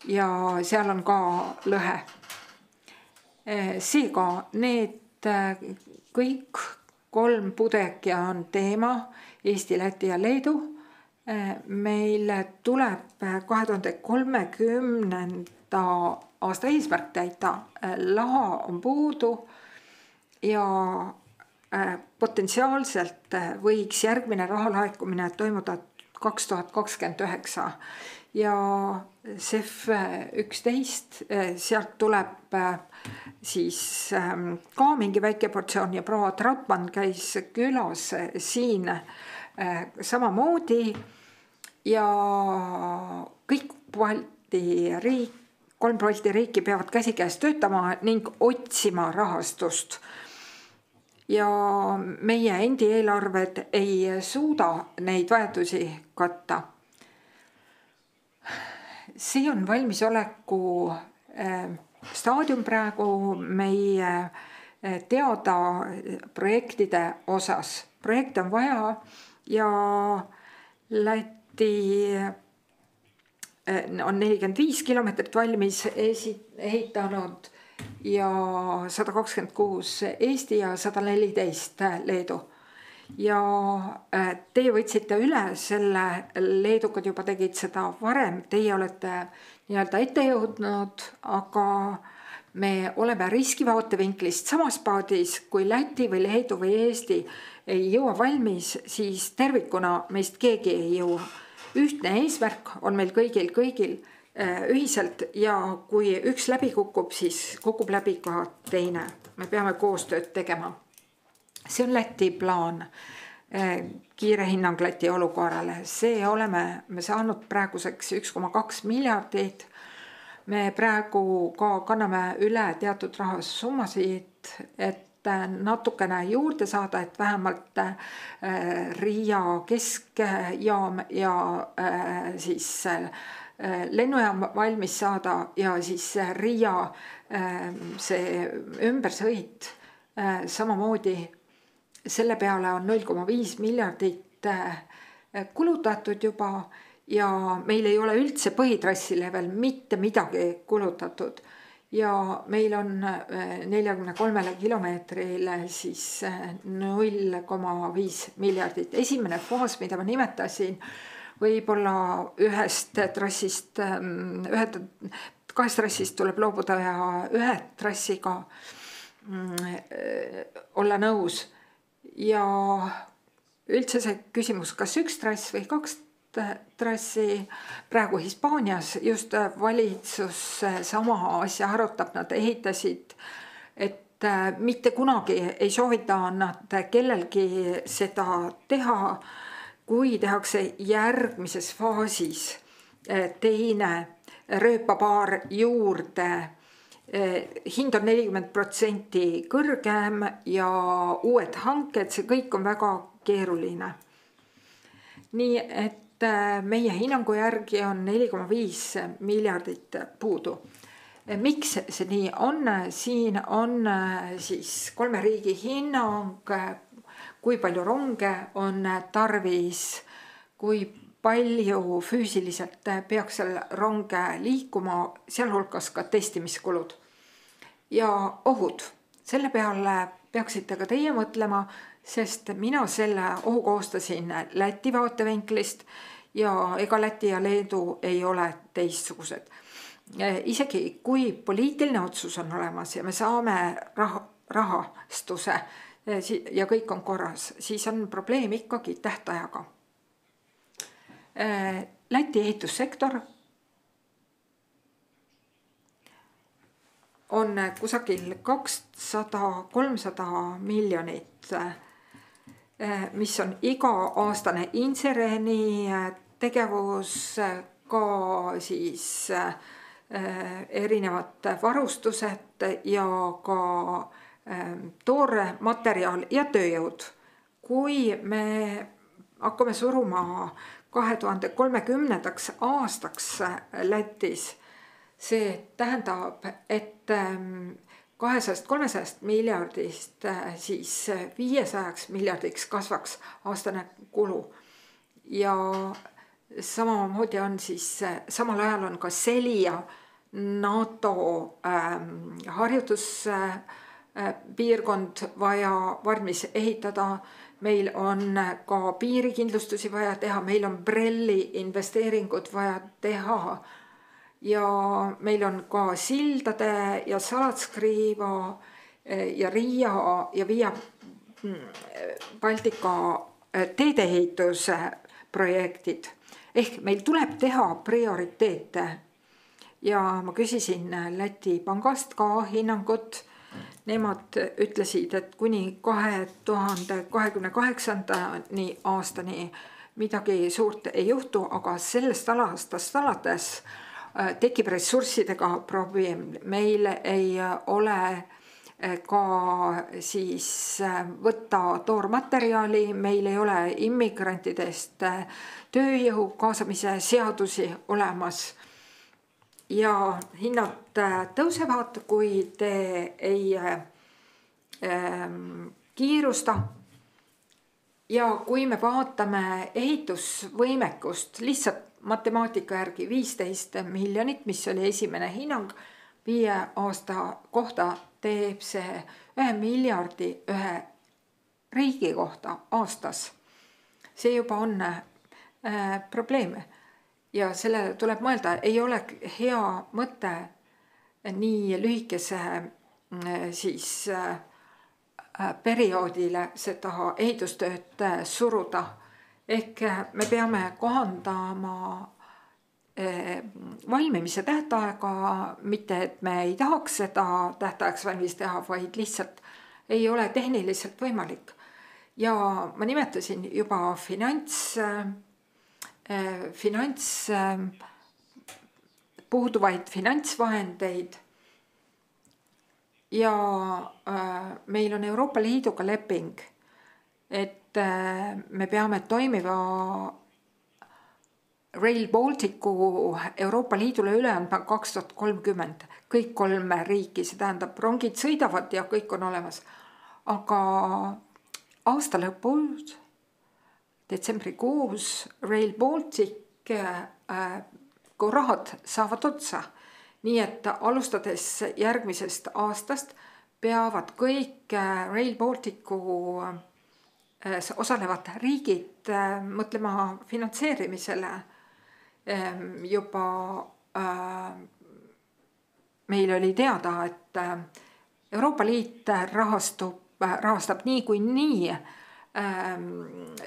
ja seal on ka lõhe. Seega need kõik 3 puudujääki on teema Eesti, Läti ja Leedu. Meil tuleb 2030. aasta eesmärk täita, laha on puudu ja potentsiaalselt võiks järgmine rahalaekumine toimuda 2029 ja CEF 11, sealt tuleb siis ka mingi väike portsioon ja proua Trautmann käis külas siin samamoodi ja kõik kolm Balti riiki peavad käsikäes töötama ning otsima rahastust. Ja meie endi eelarved ei suuda neid vajadusi katta. See on valmisoleku staadium praegu meie teada projektide osas. Projekte on vaja ja Läti on 45 kilomeetrit valmis ehitanud ja 126 Eesti ja 114 Leedu. Ja teie võtsite üle selle, leedukad juba tegid seda varem, teie olete nii-öelda ette jõudnud, aga me oleme riskivaatevinklist samas paadis, kui Läti või Leedu või Eesti ei jõua valmis, siis tervikuna meist keegi ei jõua. Ühtne eesmärk on meil kõigil ühiselt ja kui üks läbi kukub, siis kukub läbi ka teine. Me peame koostööd tegema. See on Läti plaan, kiire hinnang Läti olukorrale. See oleme me saanud praeguseks 1,2 miljardit. Me praegu ka kanname üle teatud rahasummasid, et natukene juurde saada, et vähemalt Riia keskjaam ja siis lennujaam valmis saada ja siis Riia see ümbersõit samamoodi. Selle peale on 0,5 miljardit kulutatud juba ja meil ei ole üldse põhitrassile veel mitte midagi kulutatud. Ja meil on 43 kilomeetrile siis 0,5 miljardit. Esimene faas, mida ma nimetasin, võib-olla kahest trassist tuleb loobuda ja ühe trassiga olla nõus. Ja üldse see küsimus, kas üks trass või kaks trassi, praegu Hispaanias just valitsus sama asja arutab, nad ehitasid, et mitte kunagi ei soovita nad kellelgi seda teha, kui tehakse järgmises faasis teine rööpapaar juurde. Hind on 40% kõrgem ja uued hanked, see kõik on väga keeruline. Nii et meie hinnangu järgi on 4,5 miljardit puudu. Miks see nii on? Siin on siis kolme riigi hinnang, kui palju ronge on tarvis, kui palju füüsiliselt peaks seal ronge liikuma, sealhulgas ka testimiskulud. Ja ohud, selle peale peaksite ka teie mõtlema, sest mina selle ohu koostasin Läti vaatevinklist ja ega Läti ja Leedu ei ole teistsugused. Isegi kui poliitiline otsus on olemas ja me saame rahastuse ja kõik on korras, siis on probleem ikkagi tähtajaga. Läti ehitussektor on kusagil 200-300 miljonit, mis on iga-aastane Insereni tegevus, ka siis erinevad varustused ja ka toore materjal ja tööjõud. Kui me hakkame suruma 2030. aastaks Lätis, see tähendab, et 200-300 miljardist siis 500 miljardiks kasvaks aastane kulu. Ja samamoodi on siis, samal ajal on ka Celia NATO harjutuspiirkond vaja valmis ehitada. Meil on ka piirikindlustusi vaja teha, meil on BRELL-i investeeringud vaja teha. Ja meil on ka sildade ja Salatskriiva ja Riia ja Via Baltica teedeehituse projektid. Ehk meil tuleb teha prioriteete. Ja ma küsisin Läti pangast ka hinnangut. Nemad ütlesid, et kuni 2028. aastani midagi suurt ei juhtu, aga sellest aastast alates tekib ressurssidega probleem. Meil ei ole ka siis võtta toormaterjali, meil ei ole immigrantidest tööjõu kaasamise seadusi olemas. Ja hinnad tõusevad, kui te ei kiirusta. Ja kui me vaatame ehitusvõimekust, lihtsalt matemaatika järgi 15 miljonit, mis oli esimene hinnang 5 aasta kohta, teeb see 1 miljardi ühe riigi kohta aastas. See juba on probleem. Ja sellele tuleb mõelda, ei ole hea mõte nii lühikese siis perioodile seda ehitustööd suruda. Ehk me peame kohandama valmimise tähtaega, mitte et me ei tahaks seda tähtaegs valmis teha, vaid lihtsalt ei ole tehniliselt võimalik. Ja ma nimetasin juba puuduvaid finantsvahendeid ja meil on Euroopa Liiduga leping, et me peame toimiva Rail Balticu Euroopa Liidule üle andma 2030. Kõik 3 riiki, see tähendab, rongid sõidavad ja kõik on olemas. Aga aasta lõpus, detsembrikuus Rail Baltic kui rahad saavad otsa. Nii et alustades järgmisest aastast peavad kõik Rail Balticu osalevad riigid mõtlema finantseerimisele. Juba meil oli teada, et Euroopa Liit rahastab nii kui nii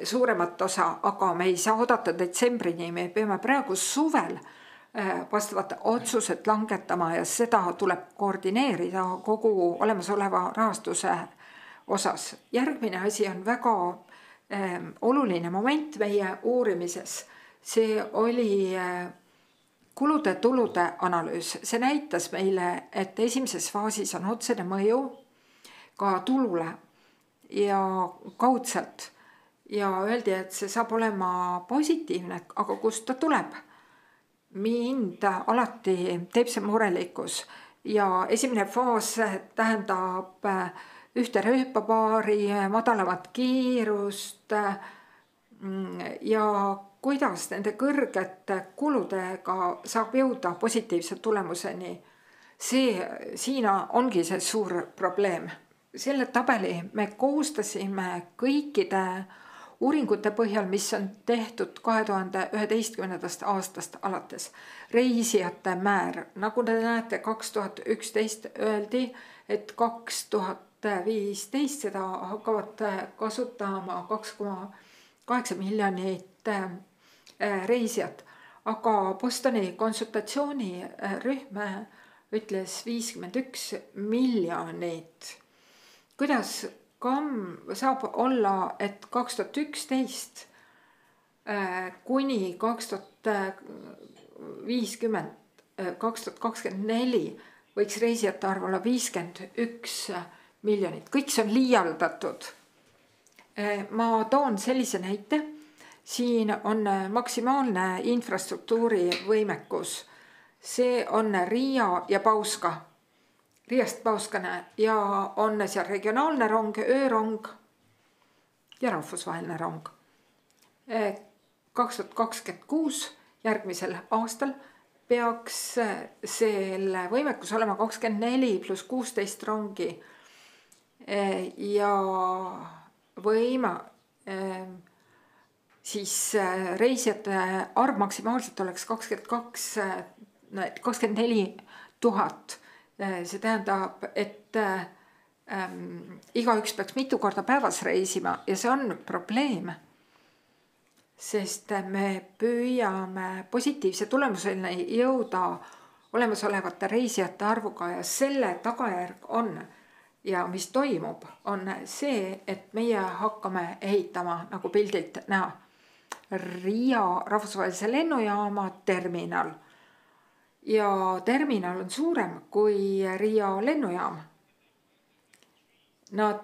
suuremat osa, aga me ei saa oodata detsembrini, me peame praegu suvel vastavad otsused langetama ja seda tuleb koordineerida kogu olemasoleva rahastuse osas. Järgmine asi on väga oluline moment meie uurimises. See oli kulude-tulude analüüs. See näitas meile, et esimeses faasis on otsene mõju ka tulule ja kaudselt. Ja öeldi, et see saab olema positiivne, aga kust ta tuleb? Mind alati teeb see murelikkus. Ja esimene faas tähendab ühte rööpapaari, madalamat kiirust ja kuidas nende kõrgete kuludega saab jõuda positiivse tulemuseni. Siin ongi see suur probleem. Selle tabeli me koostasime kõikide uuringute põhjal, mis on tehtud 2011. aastast alates. Reisijate määr, nagu te näete, 2011 öeldi, et 2015 seda hakkavad kasutama 2,8 miljonit reisijat, aga Bostoni konsultatsioonirühm ütles 51 miljonit. Kuidas saab olla, et 2011 kuni 2050, 2024 võiks reisijate arv olla 51 miljonit. Kõik see on liialdatud. Ma toon sellise näite. Siin on maksimaalne infrastruktuuri võimekus. See on Riia ja Pauska. Riiast Pauskane ja on seal regionaalne rong, öörong ja rahvusvaheline rong. 2026 järgmisel aastal peaks selle võimekus olema 24 pluss 16 rongi ja siis reisijate arv maksimaalselt oleks 24 000. See tähendab, et igaüks peaks mitu korda päevas reisima ja see on probleem. sest me püüame positiivse tulemuseni jõuda olemasolevate reisijate arvuga ja selle tagajärg on ja mis toimub, on see, et meie hakkame ehitama, nagu pildilt näha, Riia rahvusvahelise lennujaama terminal. Ja terminal on suurem kui Riia lennujaam. Nad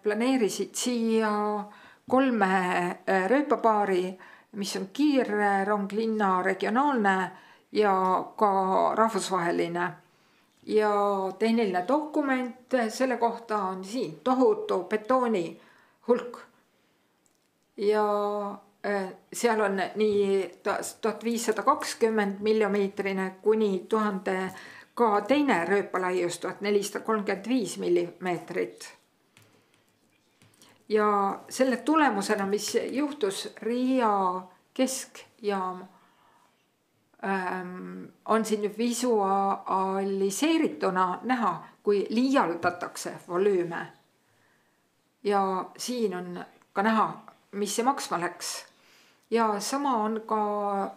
planeerisid siia 3 rööpapaari, mis on kiirronglinna regionaalne ja ka rahvusvaheline. Ja tehniline dokument selle kohta on siin tohutu betooni hulk. Ja seal on nii 1520 millimeetrine kuni 1000 ka teine rööpalaius 1435 millimeetrit. Ja selle tulemusena, mis juhtus Riia keskjaam, on siin visualiseerituna näha, kui liialdatakse volüüme. Ja siin on ka näha, mis see maksma läks. Ja sama on ka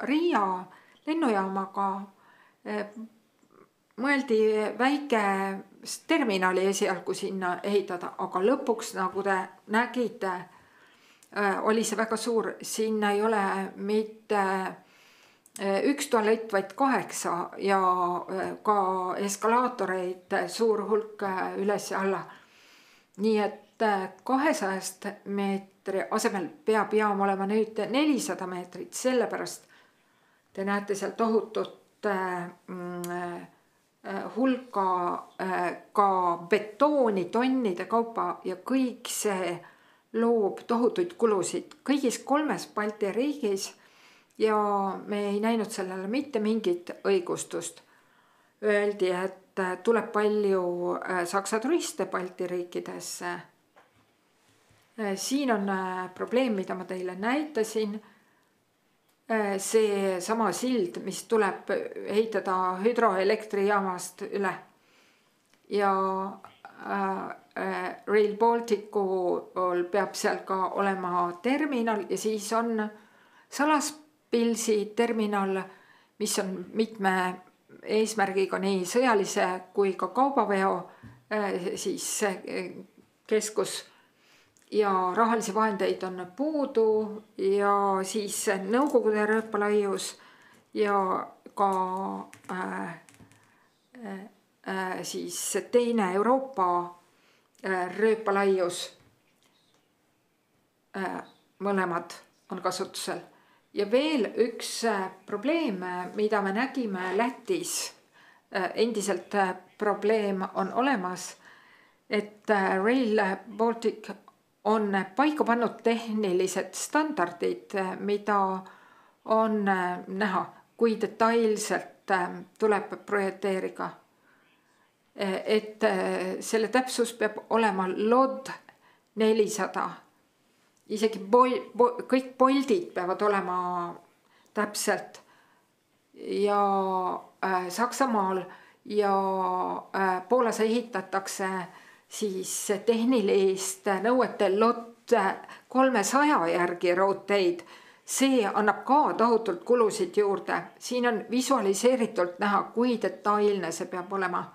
Riia lennujaamaga. Mõeldi väike terminali esialgu sinna ehitada, aga lõpuks, nagu te nägite, oli see väga suur. Sinna ei ole mitte 1 tualett, vaid 8 ja ka eskalaatoreid suur hulk üles ja alla. Nii et 200 meetri asemel peab jaam olema nüüd 400 meetrit, sellepärast te näete seal tohutut hulka ka betooni tonnide kaupa ja kõik see loob tohutuid kulusid kõigis 3 Balti riigis ja me ei näinud sellele mitte mingit õigustust. Öeldi, et tuleb palju Saksa turiste Balti riikidesse. Siin on probleem, mida ma teile näitasin. See sama sild, mis tuleb ehitada hüdroelektrijaamast üle. Ja Rail Balticul peab seal ka olema terminal ja siis on Salaspilsi terminal, mis on mitme eesmärgiga nii sõjalise kui ka kaubaveo siis keskus. Ja rahalisi vahendeid on puudu ja siis Nõukogude rööpalaius ja ka siis teine Euroopa rööpalaius. Mõlemad on kasutusel. Ja veel üks probleem, mida me nägime Lätis, endiselt probleem on olemas, et Rail Baltic on paika pannud tehnilised standardid, mida on näha, kui detailselt tuleb projekteerida. Et selle täpsus peab olema LOD 400. Isegi kõik poldid peavad olema täpselt. Ja Saksamaal ja Poolas ehitatakse siis tehnilist nõuete LOT 300 järgi raudteid. See annab ka tohutult kulusid juurde. Siin on visualiseeritult näha, kui detailne see peab olema.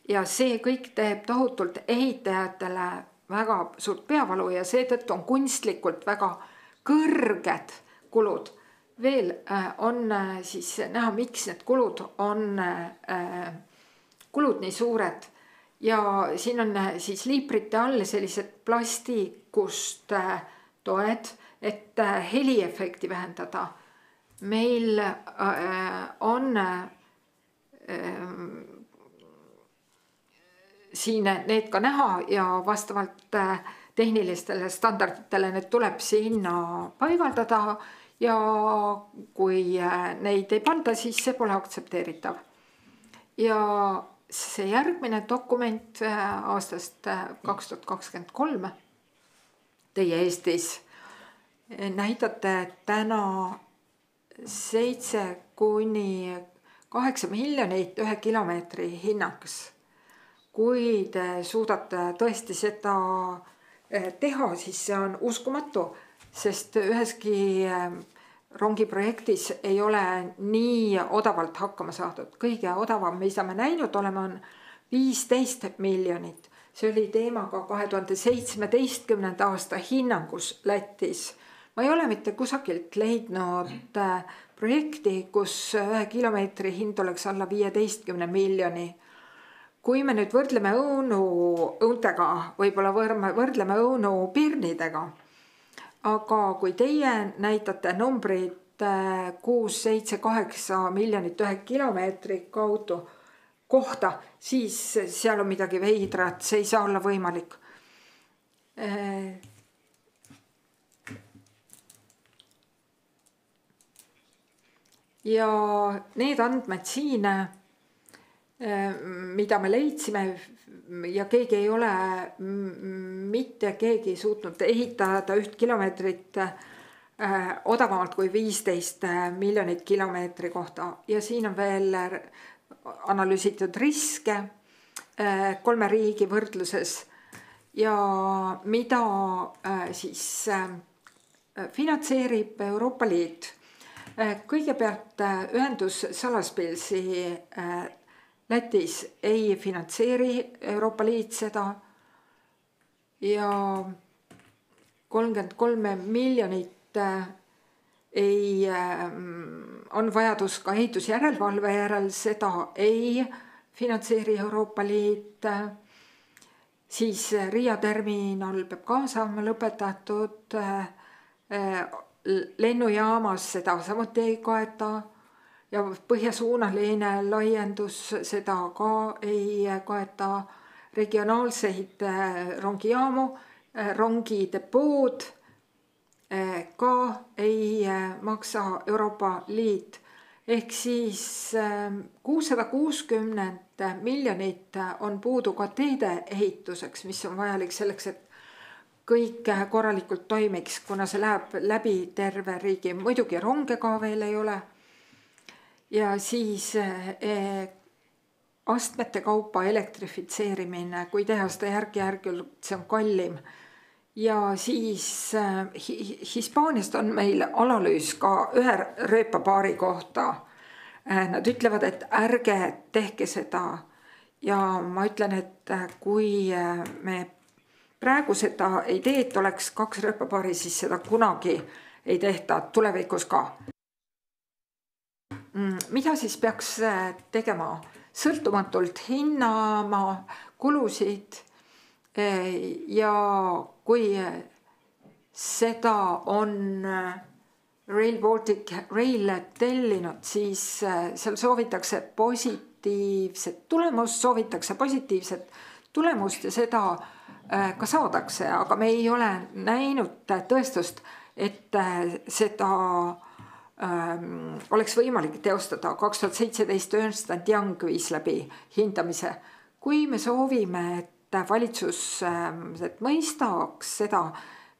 Ja see kõik teeb tohutult ehitajatele väga suurt peavalu ja seetõttu on kunstlikult väga kõrged kulud. Veel on siis näha, miks need kulud on nii suured. Ja siin on siis liiprite all sellised plastikust toed, et heliefekti vähendada. Meil on siin need ka näha ja vastavalt tehnilistele standarditele need tuleb sinna paigaldada ja kui neid ei panda, siis see pole aktsepteeritav. Ja see järgmine dokument aastast 2023 teie Eestis näitate täna 7 kuni 8 miljonit 1 kilomeetri hinnaks. Kui te suudate tõesti seda teha, siis see on uskumatu. sest üheski rongiprojektis ei ole nii odavalt hakkama saadud. Kõige odavam, mida me näinud oleme, on 15 miljonit. See oli teema ka 2017. aasta hinnangus Lätis. Ma ei ole mitte kusagilt leidnud projekti, kus 1 kilomeetri hind oleks alla 15 miljoni. Kui me nüüd võrdleme õuntega, võib-olla võrdleme õunu pirnidega, aga kui teie näitate numbrid 6, 7, 8 miljonit 1 kilomeetri kohta, siis seal on midagi veidrat, see ei saa olla võimalik. Ja need andmed siin, mida me leidsime, ja keegi ei ole, mitte keegi suutnud ehitada 1 kilomeetrit odavamalt kui 15 miljonit kilomeetri kohta. Ja siin on veel analüüsitud riske 3 riigi võrdluses ja mida siis finantseerib Euroopa Liit. Kõigepealt ühendus Salaspilsi Lätis ei finantseeri Euroopa Liit seda ja 33 miljonit on vajadus ka ehitusjärelevalve järel, seda ei finantseeri Euroopa Liit. Siis Riia terminal peab ka saama lõpetatud, lennujaamas seda samuti ei kaeta. Ja põhjasuunaline laiendus, seda ka ei kaeta, regionaalseid rongijaamu, rongidepood ka ei maksa Euroopa Liit. Ehk siis 660 miljonit on puudu ka teede ehituseks, mis on vajalik selleks, et kõik korralikult toimiks, kuna see läheb läbi terve riigi. Muidugi ronge ka veel ei ole. Ja siis astmete kaupa elektrifitseerimine, kui teha seda järgi-järgult, see on kallim. Ja siis Hispaaniast on meil analüüs ka 1 rööpapaari kohta. Nad ütlevad, et ärge tehke seda. Ja ma ütlen, et kui me praegu seda ei tee, et oleks 2 rööpapaari, siis seda kunagi ei tehta, tulevikus ka. Mida siis peaks tegema? Sõltumatult hinnama kulusid ja kui seda on Rail Baltic Rail tellinud, siis seal soovitakse positiivset tulemust ja seda ka saadakse, aga me ei ole näinud tõestust, et seda oleks võimalik teostada. 2017 Ernst & Young viis läbi hindamise. Kui me soovime, et valitsus mõistaks seda,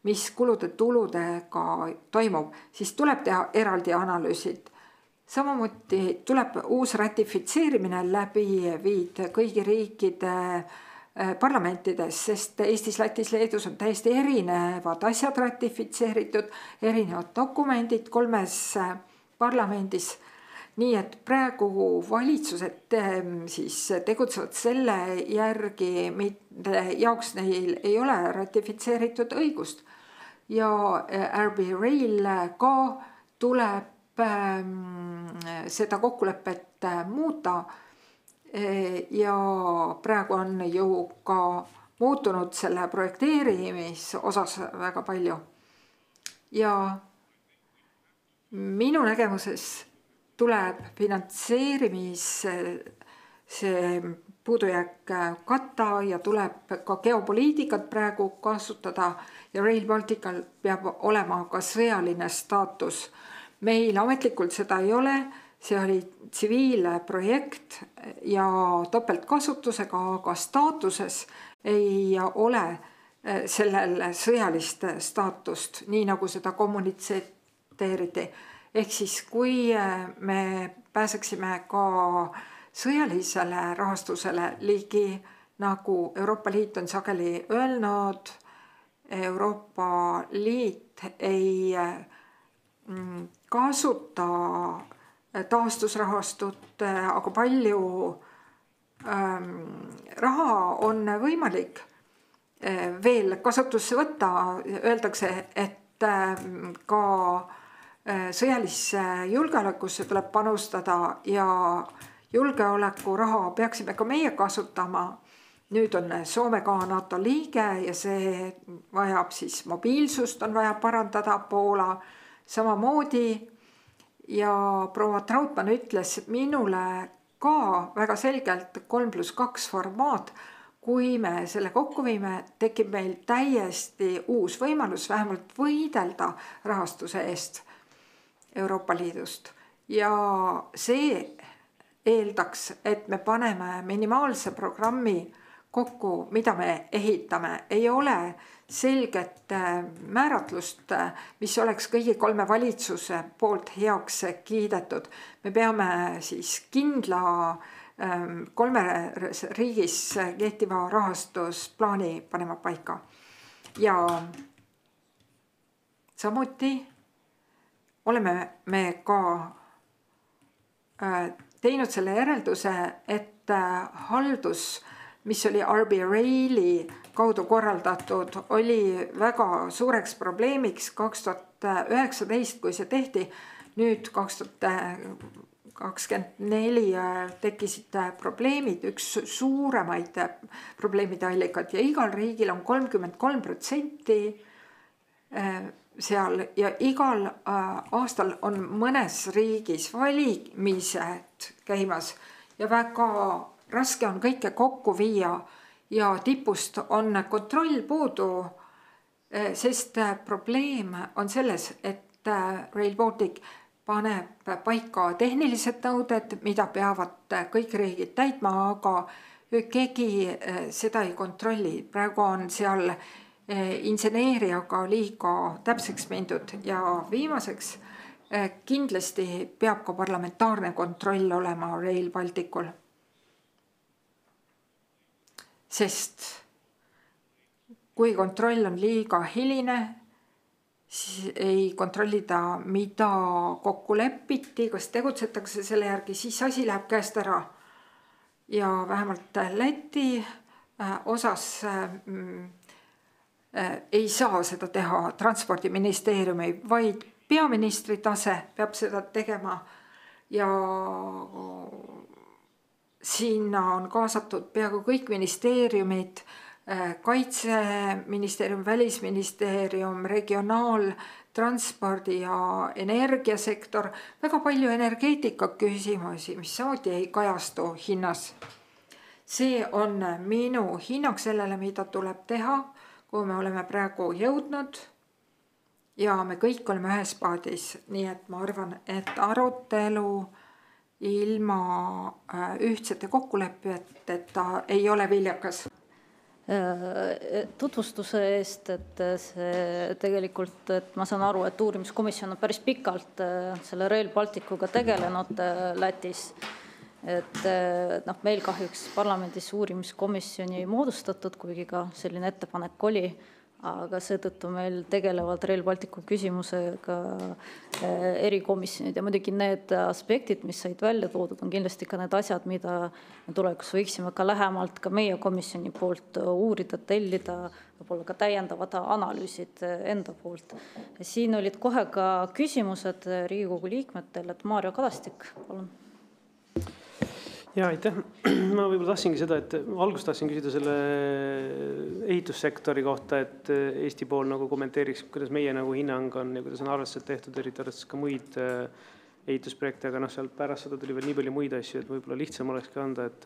mis kulude-tuludega toimub, siis tuleb teha eraldi analüüsid. Samamoodi tuleb uus ratifitseerimine läbi viid kõigi riikide parlamentides, sest Eestis, Lätis, Leedus on täiesti erinevad asjad ratifitseeritud, erinevad dokumendid 3 parlamendis. Nii et praegu valitsused siis tegutsevad selle järgi, mille jaoks neil ei ole ratifitseeritud õigust. Ja RB Rail ka tuleb seda kokkulepet muuta. Ja praegu on ju ka muutunud selle projekteerimis osas väga palju. Ja minu nägemuses tuleb finantseerimis see puudujääk katta ja tuleb ka geopoliitikat praegu kasutada ja Rail Baltical peab olema ka sõjaline staatus. Meil ametlikult seda ei ole. See oli tsiviilprojekt ja topeltkasutusega, aga staatuses ei ole sellel sõjalist staatust, nii nagu seda kommunitseeriti. Ehk siis kui me pääseksime ka sõjalisele rahastusele ligi, nagu Euroopa Liit on sageli öelnud, Euroopa Liit ei kasuta taastusrahastut, aga palju raha on võimalik veel kasutusse võtta. Öeldakse, et ka sõjalisse julgeolekusse tuleb panustada ja julgeolekuraha peaksime ka meie kasutama. Nüüd on Soome ka NATO liige ja see vajab siis mobiilsust, on vaja parandada, Poola samamoodi. Ja proua Trautmann ütles minule ka väga selgelt 3+2 formaat. Kui me selle kokku viime, tekib meil täiesti uus võimalus vähemalt võidelda rahastuse eest Euroopa Liidust. Ja see eeldaks, et me paneme minimaalse programmi kokku, mida me ehitame. Ei ole selget määratlust, mis oleks kõigi 3 valitsuse poolt heaks kiidetud. Me peame siis kindla 3 riigis kehtiva rahastusplaani panema paika. Ja samuti oleme me ka teinud selle järelduse, et haldus, mis oli RB Raili kaudu korraldatud, oli väga suureks probleemiks 2019, kui see tehti. Nüüd 2024 tekkisid probleemid, üks suuremaid probleemide allikad ja igal riigil on 33% seal ja igal aastal on mõnes riigis valimised käimas ja väga raske on kõike kokku viia ja tipust on kontroll puudu, sest probleem on selles, et Rail Baltic paneb paika tehnilised nõuded, mida peavad kõik riigid täitma, aga keegi seda ei kontrolli. Praegu on seal inseneeriaga liiga täpseks mindud ja viimaseks kindlasti peab ka parlamentaarne kontroll olema Rail Balticul. Sest kui kontroll on liiga hiline, siis ei kontrollida, mida kokku lepiti, kas tegutsetakse selle järgi, siis asi läheb käest ära. Ja vähemalt Läti osas ei saa seda teha transpordiministeeriumi, vaid peaministri tase peab seda tegema ja sinna on kaasatud peaaegu kõik ministeeriumid, Kaitseministeerium, Välisministeerium, regionaal-, transpordi- ja energiasektor, väga palju energeetika küsimusi, mis samuti ei kajastu hinnas. See on minu hinnang sellele, mida tuleb teha, kui me oleme praegu jõudnud ja me kõik oleme ühes paadis. Nii et ma arvan, et arutelu ilma ühtsete kokkuleppeta ei ole viljakas. Tutvustuse eest, et see tegelikult, et ma saan aru, et uurimiskomisjon on päris pikalt selle Rail Balticuga tegelenud Lätis. Et meil kahjuks parlamendis uurimiskomisjoni ei moodustatud, kuigi ka selline ettepanek oli, aga seetõttu meil tegelevad Rail Balticu küsimusega erikomisjonid ja muidugi need aspektid, mis said välja toodud, on kindlasti ka need asjad, mida tulevikus võiksime ka lähemalt ka meie komisjoni poolt uurida, tellida, võib-olla ka täiendavad analüüsid enda poolt. Ja siin olid kohe ka küsimused Riigikogu liikmetel, et Maarja Kadastik, palun. Ja aitäh. Ma võib-olla tahtsingi seda, et alguses tahtsin küsida selle ehitussektori kohta, et Eesti pool nagu kommenteeriks, kuidas meie nagu hinnang on ja kuidas on arvestused tehtud, eriti arvestused ka muid ehitusprojekte, aga seal pärast seda tuli veel nii palju muid asju, et võib-olla lihtsam oleks ka anda, et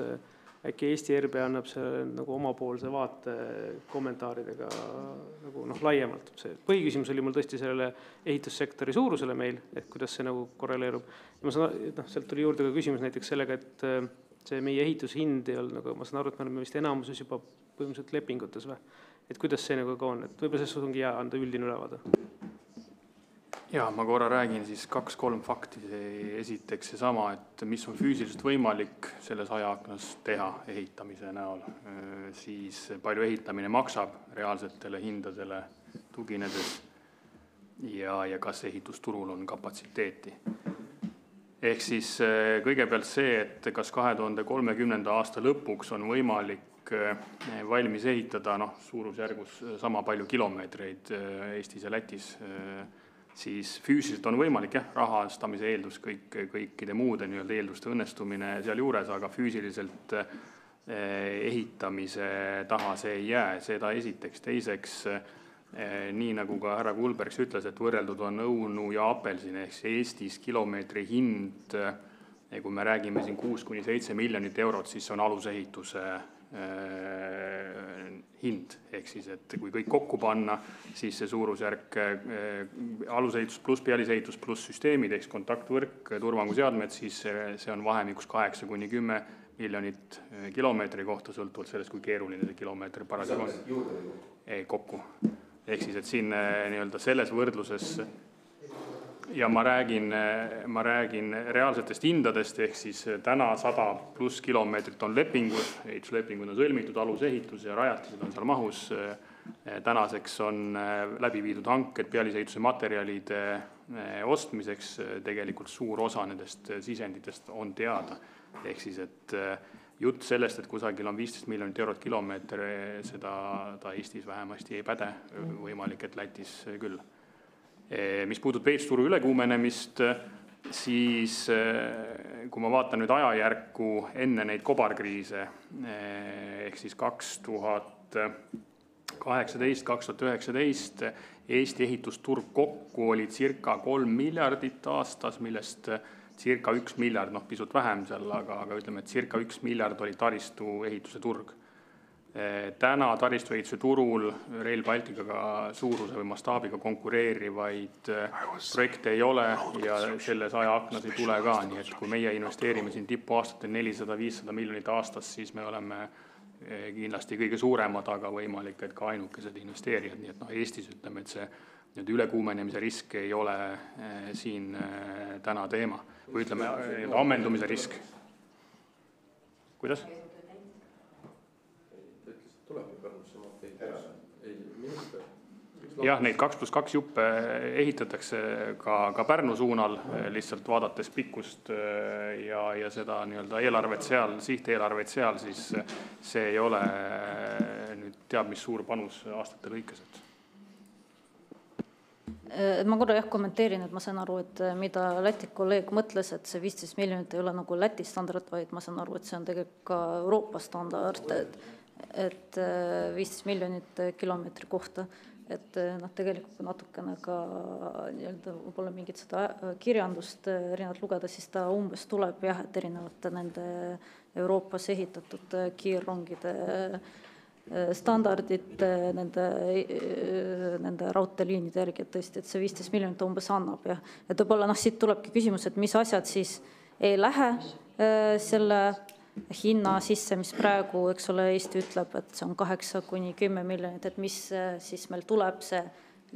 äkki Eesti RB annab see nagu omapoolse vaate kommentaaridega nagu laiemalt. See põhiküsimus oli mul tõesti sellele ehitussektori suurusele meil, et kuidas see nagu korreleerub. Ja ma saan, sealt tuli juurde ka küsimus näiteks sellega, et see meie ehitushind ei olnud, nagu ma saan aru, et me oleme vist enamuses juba põhimõtteliselt lepingutes või? Et kuidas see nagu ka on? Et võib-olla selles ongi hea anda üldine ülevaade. Ja ma korra räägin siis 2-3 fakti. Esiteks seesama, et mis on füüsiliselt võimalik selles ajaaknas teha ehitamise näol. Siis palju ehitamine maksab reaalsetele hindadele tuginedes ja kas ehitusturul on kapatsiteeti. Ehk siis kõigepealt see, et kas 2030. aasta lõpuks on võimalik valmis ehitada suurusjärgus sama palju kilomeetreid Eestis ja Lätis, siis füüsiliselt on võimalik rahastamise eeldus, kõikide muude eelduste õnnestumine seal juures, aga füüsiliselt ehitamise taha see ei jää, seda esiteks. Teiseks, nii nagu ka härra Kulbergs ütles, et võrreldud on õunu ja apelsin, ehk Eestis kilomeetri hind, kui me räägime siin 6–7 miljonit eurot, siis on alusehituse hind, ehk siis, et kui kõik kokku panna, siis see suurusjärk alusehitus pluss pealisehitus pluss süsteemid, ehk kontaktvõrk, turvanguseadmed, siis see on vahemikus 8–10 miljonit kilomeetri kohta, sõltuvalt sellest, kui keeruline see kilomeetri parasjagu on kokku. Ehk siis, et siin selles võrdluses ja ma räägin reaalsetest hindadest, ehk siis täna 100+ kilomeetrit on lepingus, ehituslepingud on sõlmitud, alusehitus ja rajatised on seal mahus. Tänaseks on läbi viidud hanked pealisehituse materjalide ostmiseks, tegelikult suur osa nendest sisenditest on teada. Ehk siis, et jutt sellest, et kusagil on 15 miljonit eurot kilomeeter, seda ta Eestis vähemasti ei päde, võimalik, et Lätis küll. Mis puudutab ehitusturu ülekuumenemist, siis kui ma vaatan nüüd ajajärku enne neid kobarkriise, ehk siis 2018-2019, Eesti ehitusturg kokku oli circa 3 miljardit aastas, millest circa 1 miljard, pisut vähem seal, aga ütleme, et circa 1 miljard oli taristu ehituse turg. Täna taristuehituse turul Rail Balticaga suuruse või mastaabiga konkureerivaid projekte ei ole ja selles ajaaknas ei tule ka. Nii et kui meie investeerime siin tippuaastatel 400-500 miljonit aastas, siis me oleme kindlasti kõige suuremad, aga võimalik, et ka ainukesed investeerijad. Nii et Eestis ütleme, et see ülekuumenemise risk ei ole siin täna teema. Või ütleme, ammendumise risk. Kuidas? Jah, neid 2+2 juppe ehitatakse ka Pärnu suunal, lihtsalt vaadates pikkust ja seda eelarvet seal, sihteelarvet seal, siis see ei ole nüüd teab, mis suur panus aastate lõikes. Ma korra kommenteerin, et ma saan aru, et mida Läti kolleeg mõtles, et see 15 miljonit ei ole nagu Läti standard, vaid ma saan aru, et see on tegelikult ka Euroopa standard, et 15 miljonit kilomeetri kohta. Et tegelikult natukene ka võib-olla mingit seda kirjandust erinevalt lugeda, siis ta umbes tuleb et erinevate nende Euroopas ehitatud kiirrongide standardid nende raudteeliinide järgi, et tõesti, et see 15 miljonit umbes annab. Et võib-olla siit tulebki küsimus, et mis asjad siis ei lähe selle hinna sisse, mis praegu, eks ole, Eesti ütleb, et see on 8–10 miljonit, et mis siis meil tuleb see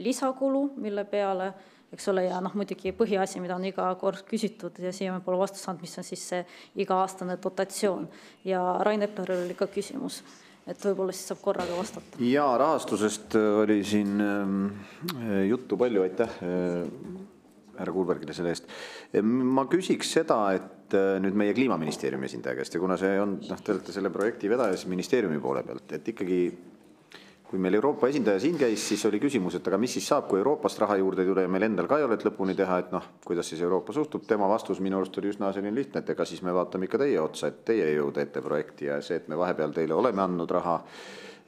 lisakulu, mille peale, eks ole, ja muidugi põhiasi, mida on iga kord küsitud ja siia me pole vastust saanud, mis on siis see iga-aastane dotatsioon. Ja Rain Epleril oli ka küsimus, et võib-olla siis saab korraga vastata. Ja rahastusest oli siin juttu palju, aitäh härra Kulbergile selle eest. Ma küsiks seda, et nüüd meie kliimaministeeriumi esindaja käest ja kuna see on, te olete selle projekti vedajas ministeeriumi poole pealt, et ikkagi kui meil Euroopa esindaja siin käis, siis oli küsimus, et aga mis siis saab, kui Euroopast raha juurde ei tule ja meil endal ka ei ole, et lõpuni teha, et kuidas siis Euroopa suhtub. Tema vastus minu arust oli üsna selline lihtne, et ega siis me vaatame ikka teie otsa, et teie ju teete projekti ja see, et me vahepeal teile oleme andnud raha,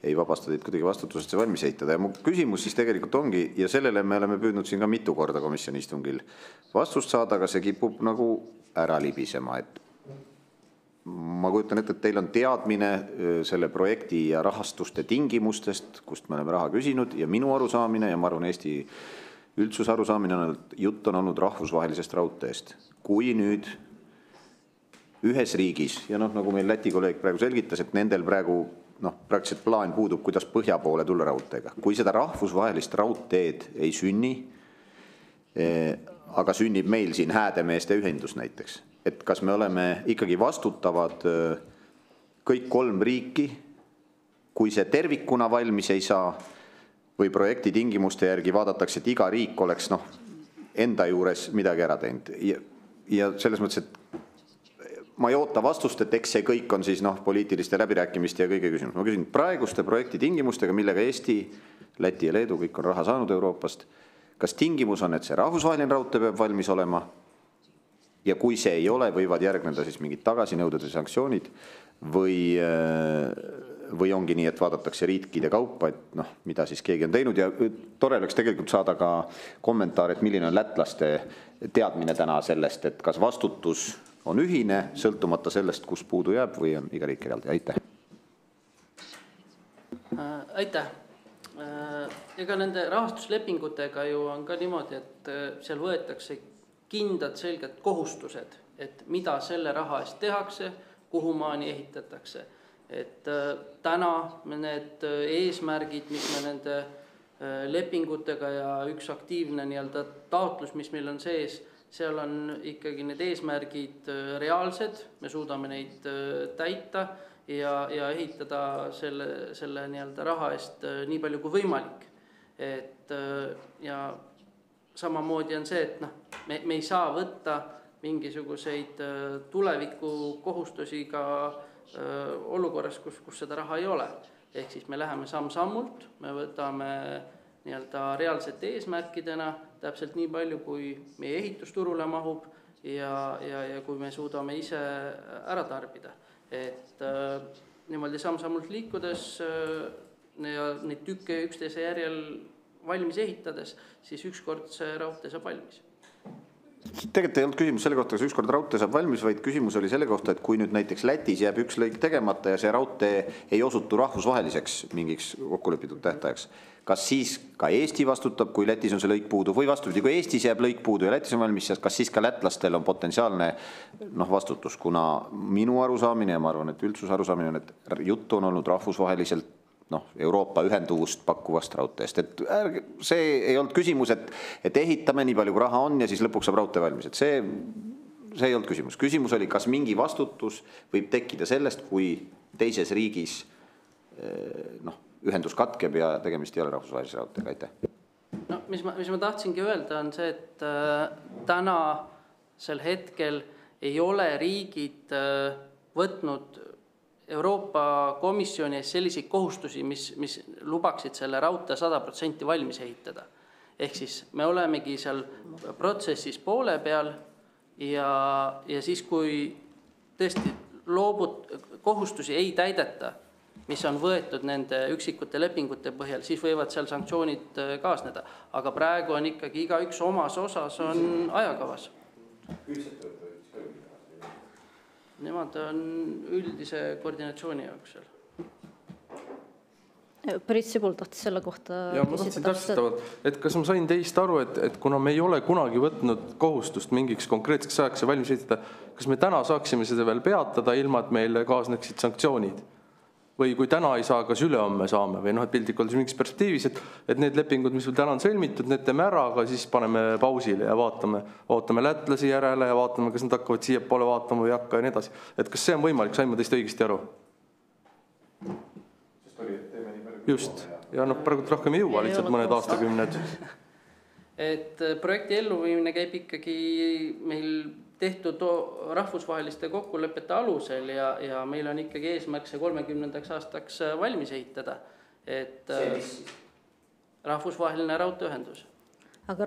ei vabasta teid kuidagi vastutusest see valmis ehitada. Ja mu küsimus siis tegelikult ongi, ja sellele me oleme püüdnud siin ka mitu korda komisjoni istungil vastust saada, aga see kipub nagu ära libisema. Et ma kujutan ette, et teil on teadmine selle projekti ja rahastuste tingimustest, kust me oleme raha küsinud ja minu arusaamine ja ma arvan Eesti üldsuse arusaamine on, et jutt on olnud rahvusvahelisest raudteest. Kui nüüd ühes riigis, ja nagu meil Läti kolleeg praegu selgitas, et nendel praegu praktiliselt plaan puudub, kuidas põhja poole tulla raudteega. Kui seda rahvusvahelist raudteed ei sünni, aga sünnib meil siin häädemeeste ühendus näiteks. Et kas me oleme ikkagi vastutavad kõik 3 riiki, kui see tervikuna valmis ei saa või projekti tingimuste järgi vaadatakse, et iga riik oleks enda juures midagi ära teinud. Ja selles mõttes, et ma ei oota vastust, et eks see kõik on siis poliitiliste läbirääkimiste ja kõige küsimus. Ma küsin praeguste projekti tingimustega, millega Eesti, Läti ja Leedu kõik on raha saanud Euroopast. Kas tingimus on, et see rahvusvaheline raudtee peab valmis olema? Ja kui see ei ole, võivad järgneda siis mingid tagasinõuded ja sanktsioonid või ongi nii, et vaadatakse riikide kaupa, et mida siis keegi on teinud ja tore oleks tegelikult saada ka kommentaar, et milline on lätlaste teadmine täna sellest, et kas vastutus on ühine, sõltumata sellest, kus puudu jääb või on iga riik eraldi. Aitäh. Aitäh. Ega nende rahastuslepingutega ju on ka niimoodi, et seal võetakse kindlad selged kohustused, et mida selle raha eest tehakse, kuhu maani ehitatakse. Et täna need eesmärgid, mis me nende lepingutega ja üks aktiivne taotlus, mis meil on sees, seal on ikkagi need eesmärgid reaalsed, me suudame neid täita ja ehitada selle raha eest nii palju kui võimalik. Ja samamoodi on see, et me ei saa võtta mingisuguseid tuleviku kohustusi ka olukorras, kus seda raha ei ole. Ehk siis me läheme samm-sammult, me võtame reaalsete eesmärkidena täpselt nii palju, kui meie ehitusturule mahub ja kui me suudame ise ära tarbida. Et niimoodi samm-sammult liikudes ja neid tükke üksteise järjel valmis ehitades, siis ükskord see raudtee saab valmis. Tegelikult ei olnud küsimus selle kohta, kas ükskord raudtee saab valmis, vaid küsimus oli selle kohta, et kui nüüd näiteks Lätis jääb üks lõik tegemata ja see raudtee ei osutu rahvusvaheliseks mingiks kokkulepitud tähtajaks, kas siis ka Eesti vastutab, kui Lätis on see lõik puudu või vastupidi, kui Eestis jääb lõik puudu ja Lätis on valmis, kas siis ka lätlastel on potentsiaalne vastutus, kuna minu arusaamine ja ma arvan, et üldsus arusaamine on, et juttu on olnud rahvusvaheliselt Euroopa ühenduvust pakkuvast raudteest. Et see ei olnud küsimus, et ehitame nii palju, kui raha on ja siis lõpuks saab raudtee valmis. Et see ei olnud küsimus. Küsimus oli, kas mingi vastutus võib tekkida sellest, kui teises riigis ühendus katkeb ja tegemist ei ole rahvusvahelise raudteega. Aitäh. Mis ma tahtsingi öelda on see, et tänasel hetkel ei ole riigid võtnud Euroopa Komisjoni ees selliseid kohustusi, mis lubaksid selle raudtee 100% valmis ehitada. Ehk siis me olemegi seal protsessis poole peal ja siis, kui tõesti kohustusi ei täideta, mis on võetud nende üksikute lepingute põhjal, siis võivad seal sanktsioonid kaasneda. Aga praegu on ikkagi igaüks omas osas on ajakavas. Nemad on üldise koordinatsiooni jaoks seal. Priit Sibul tahtis selle kohta ma tahtsin täpsustavalt, et kas ma sain teist aru, et kuna me ei ole kunagi võtnud kohustust mingiks konkreetseks ajaks valmis ehitada, kas me täna saaksime seda veel peatada, ilma et meile kaasneksid sanktsioonid? Või kui täna ei saa, kas ülehomme saame? Või piltlik olles mingis perspektiivis, et need lepingud, mis täna on sõlmitud, need teeme ära, aga siis paneme pausile ja vaatame lätlasi järele ja vaatame, kas nad hakkavad siia poole vaatama või hakka ja nii edasi. Et kas see on võimalik? Sain ma teist õigesti aru? Just. Ja praegu rohkem ei jõua lihtsalt mõned aastakümned. Et projekti elluviimine käib ikkagi meil tehtud rahvusvaheliste kokkulepete alusel ja meil on ikkagi eesmärk see 30. aastaks valmis ehitada. Et rahvusvaheline raudteeühendus. Aga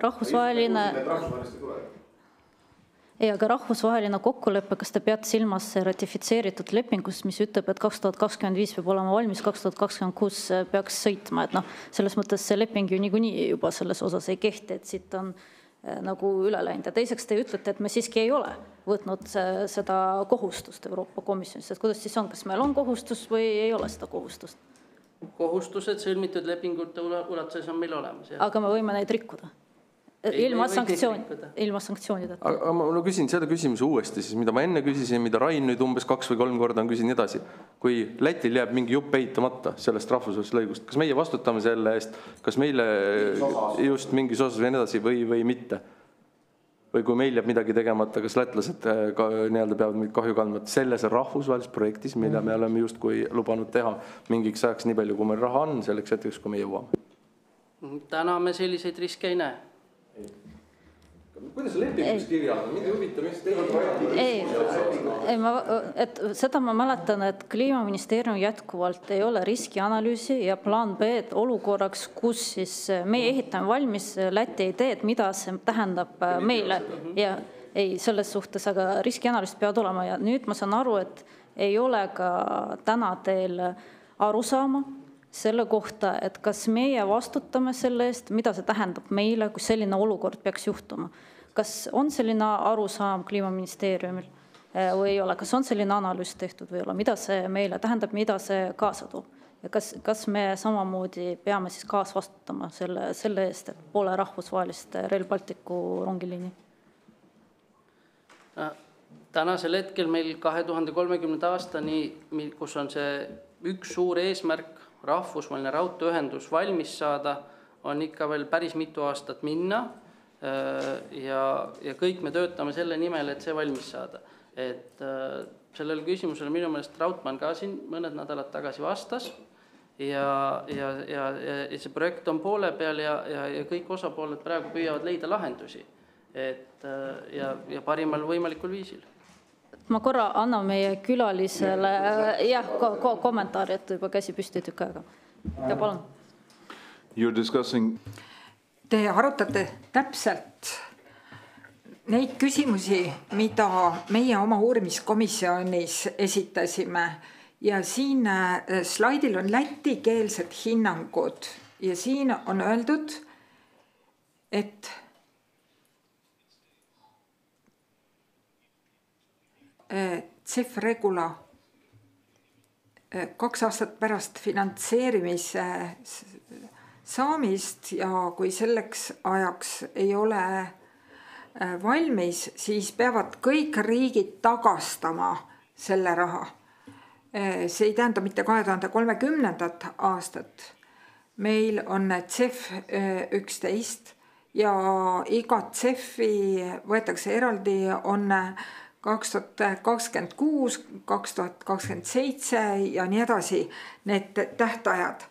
rahvusvaheline kokkulepe, kas te peate silmas ratifitseeritud lepingus, mis ütleb, et 2025 peab olema valmis, 2026 peaks sõitma. Et selles mõttes see leping ju niikuinii juba selles osas ei kehti, et siit on nagu üle läinud. Ja teiseks te ütlete, et me siiski ei ole võtnud seda kohustust Euroopa Komisjonis. Et kuidas siis on, kas meil on kohustus või ei ole seda kohustust? Kohustused sõlmitud lepingute ulatuses on meil olemas. Ja. Aga me võime neid rikkuda? Ilma sanktsioonideta. Aga ma küsin seda küsimuse uuesti, siis mida ma enne küsisin, mida Rain nüüd umbes 2 või 3 korda on küsin edasi. Kui Lätil jääb mingi jupp ehitamata sellest rahvusvahelisest lõigust, kas meie vastutame selle eest, kas meile just mingis osas või edasi või mitte? või kui meil jääb midagi tegemata, kas lätlased nii-öelda peavad mingit kahju kandma, et selles rahvusvahelises projektis, mida me oleme justkui lubanud teha mingiks ajaks nii palju, kui meil raha on, selleks hetkeks, kui me jõuame. Täna me selliseid riske ei näe. Kuidas lepingus kirjad on? Mind huvitav, mis teil on vaja? Seda ma mäletan, et Kliimaministeerium jätkuvalt ei ole riskianalüüsi ja plaan B olukorraks, kus siis meie ehitame valmis Läti ei tee, et mida see tähendab meile. Ja ei selles suhtes, aga riskianalüüsid peavad olema ja nüüd ma saan aru, et ei ole ka täna teil aru saama selle kohta, et kas meie vastutame selle eest, mida see tähendab meile, kui selline olukord peaks juhtuma. Kas on selline arusaam Kliimaministeeriumil või ei ole? Kas on selline analüüs tehtud või ei ole? Mida see meile tähendab, mida see kaasa toob? Ja kas me samamoodi peame siis kaasvastutama selle eest, et pole rahvusvahelist Rail Balticu rongiliini? Tänasel hetkel meil 2030. aastani, kus on see üks suur eesmärk, rahvusvaheline raudteeühendus valmis saada, on ikka veel päris mitu aastat minna ja kõik me töötame selle nimel, et see valmis saada. Et sellele küsimusele minu meelest Raudman ka siin mõned nädalad tagasi vastas ja see projekt on poole peal ja kõik osapooled praegu püüavad leida lahendusi ja parimal võimalikul viisil. Ma korra annan meie külalisele kommentaari, et juba käsi püsti tükk aega. Ja palun. You're discussing... Te arutate täpselt neid küsimusi, mida meie oma uurimiskomisjonis esitasime ja siin slaidil on lätikeelsed hinnangud ja siin on öeldud, et CEF Regula 2 aastat pärast finantseerimise saamist ja kui selleks ajaks ei ole valmis, siis peavad kõik riigid tagastama selle raha. See ei tähenda mitte 2030. aastat. Meil on CEF 11 ja iga CEF-i võetakse eraldi on 2026, 2027 ja nii edasi need tähtajad.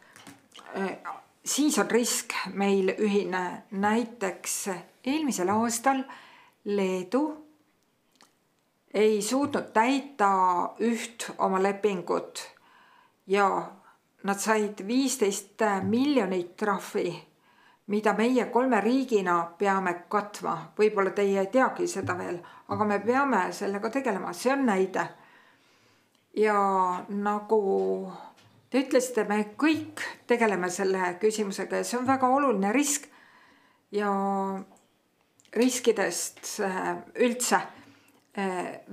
Siis on risk meil ühine. Näiteks eelmisel aastal Leedu ei suutnud täita üht oma lepingut ja nad said 15 miljonit trahvi, mida meie 3 riigina peame katma. Võib-olla teie ei teagi seda veel, aga me peame sellega tegelema. See on näide. Ja nagu te ütlesite, me kõik tegeleme selle küsimusega ja see on väga oluline risk ja riskidest üldse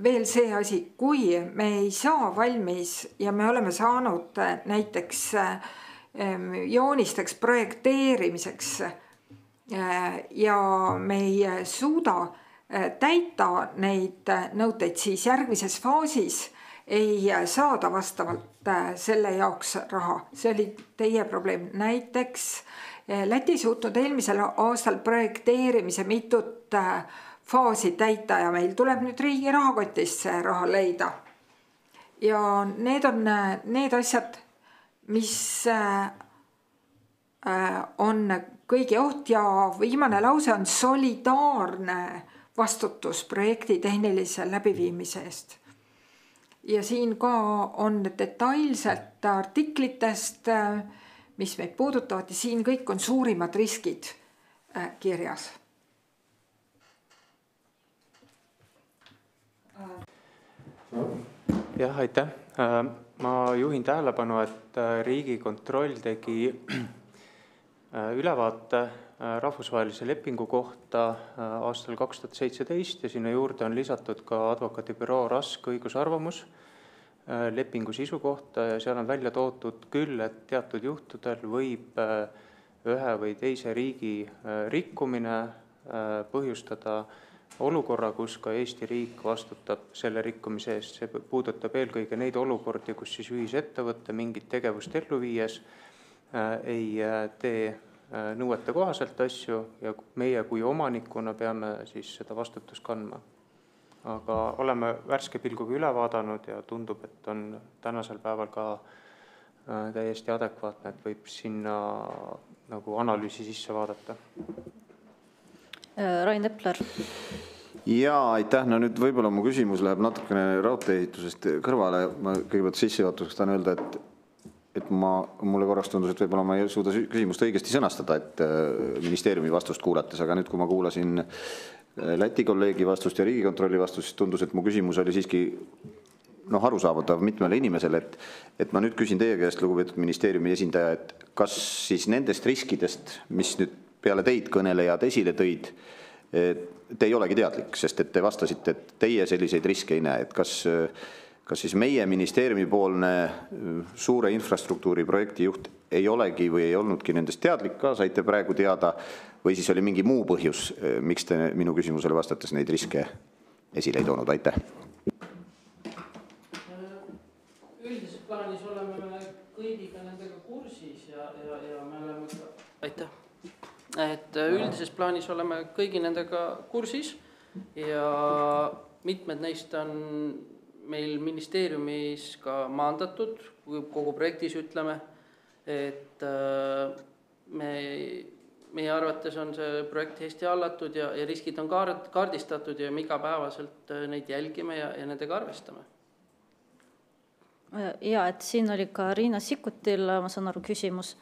veel see asi, kui me ei saa valmis ja me oleme saanud näiteks joonisteks projekteerimiseks ja me ei suuda täita neid nõuteid, siis järgmises faasis ei saada vastavalt selle jaoks raha. See oli teie probleem. Näiteks Läti suutnud eelmisel aastal projekteerimise mitut faasi täita ja meil tuleb nüüd riigi rahakotist see raha leida. Ja need on need asjad, mis on kõigi oht ja viimane lause on solidaarne vastutus projekti tehnilise läbiviimise eest. Ja siin ka on detailselt artiklitest, mis meid puudutavad ja siin kõik on suurimad riskid kirjas. Jah, aitäh. Ma juhin tähelepanu, et Riigikontroll tegi ülevaate rahvusvahelise lepingu kohta aastal 2017 ja sinna juurde on lisatud ka advokaadibüroo Rask õigusarvamus lepingu sisu kohta ja seal on välja toodud küll, et teatud juhtudel võib ühe või teise riigi rikkumine põhjustada olukorra, kus ka Eesti riik vastutab selle rikkumise eest. See puudutab eelkõige neid olukordi, kus siis ühisettevõtte mingit tegevust ellu viies ei tee nõuete kohaselt asju ja meie kui omanikuna peame siis seda vastutust kandma. Aga oleme värske pilguga üle vaadanud ja tundub, et on tänasel päeval ka täiesti adekvaatne, et võib sinna nagu analüüsi sisse vaadata. Rain Epler. Jaa, aitäh. No nüüd võib-olla mu küsimus läheb natukene raudteeehitusest kõrvale. Ma kõigepealt sissejuhatuseks tahan öelda, et mulle korraks tundus, et võib-olla ma ei suuda küsimust õigesti sõnastada, et ministeeriumi vastust kuulates, aga nüüd, kui ma kuulasin Läti kolleegi vastust ja Riigikontrolli vastust, siis tundus, et mu küsimus oli siiski arusaavatav mitmele inimesele, et ma nüüd küsin teie käest, lugupeetud ministeeriumi esindaja, et kas siis nendest riskidest, mis nüüd peale teid kõnelejad esile tõid, te ei olegi teadlik, sest et te vastasite, et teie selliseid riske ei näe, et kas siis meie ministeeriumi poolne suure infrastruktuuri projekti juht ei olegi või ei olnudki nendest teadlik ka, saite praegu teada, või siis oli mingi muu põhjus, miks te minu küsimusele vastates neid riske esile ei toonud? Aitäh. Üldises plaanis oleme kõigiga nendega kursis ja me oleme ka... Aitäh. Et üldises plaanis oleme kõigi nendega kursis ja mitmed neist on meil ministeeriumis ka maandatud, kogu projektis ütleme, et meie arvates on see projekt hästi hallatud ja riskid on kaardistatud ja me igapäevaselt neid jälgime ja nendega arvestame. Ja, et siin oli ka Riina Sikkutil, ma saan aru, küsimus.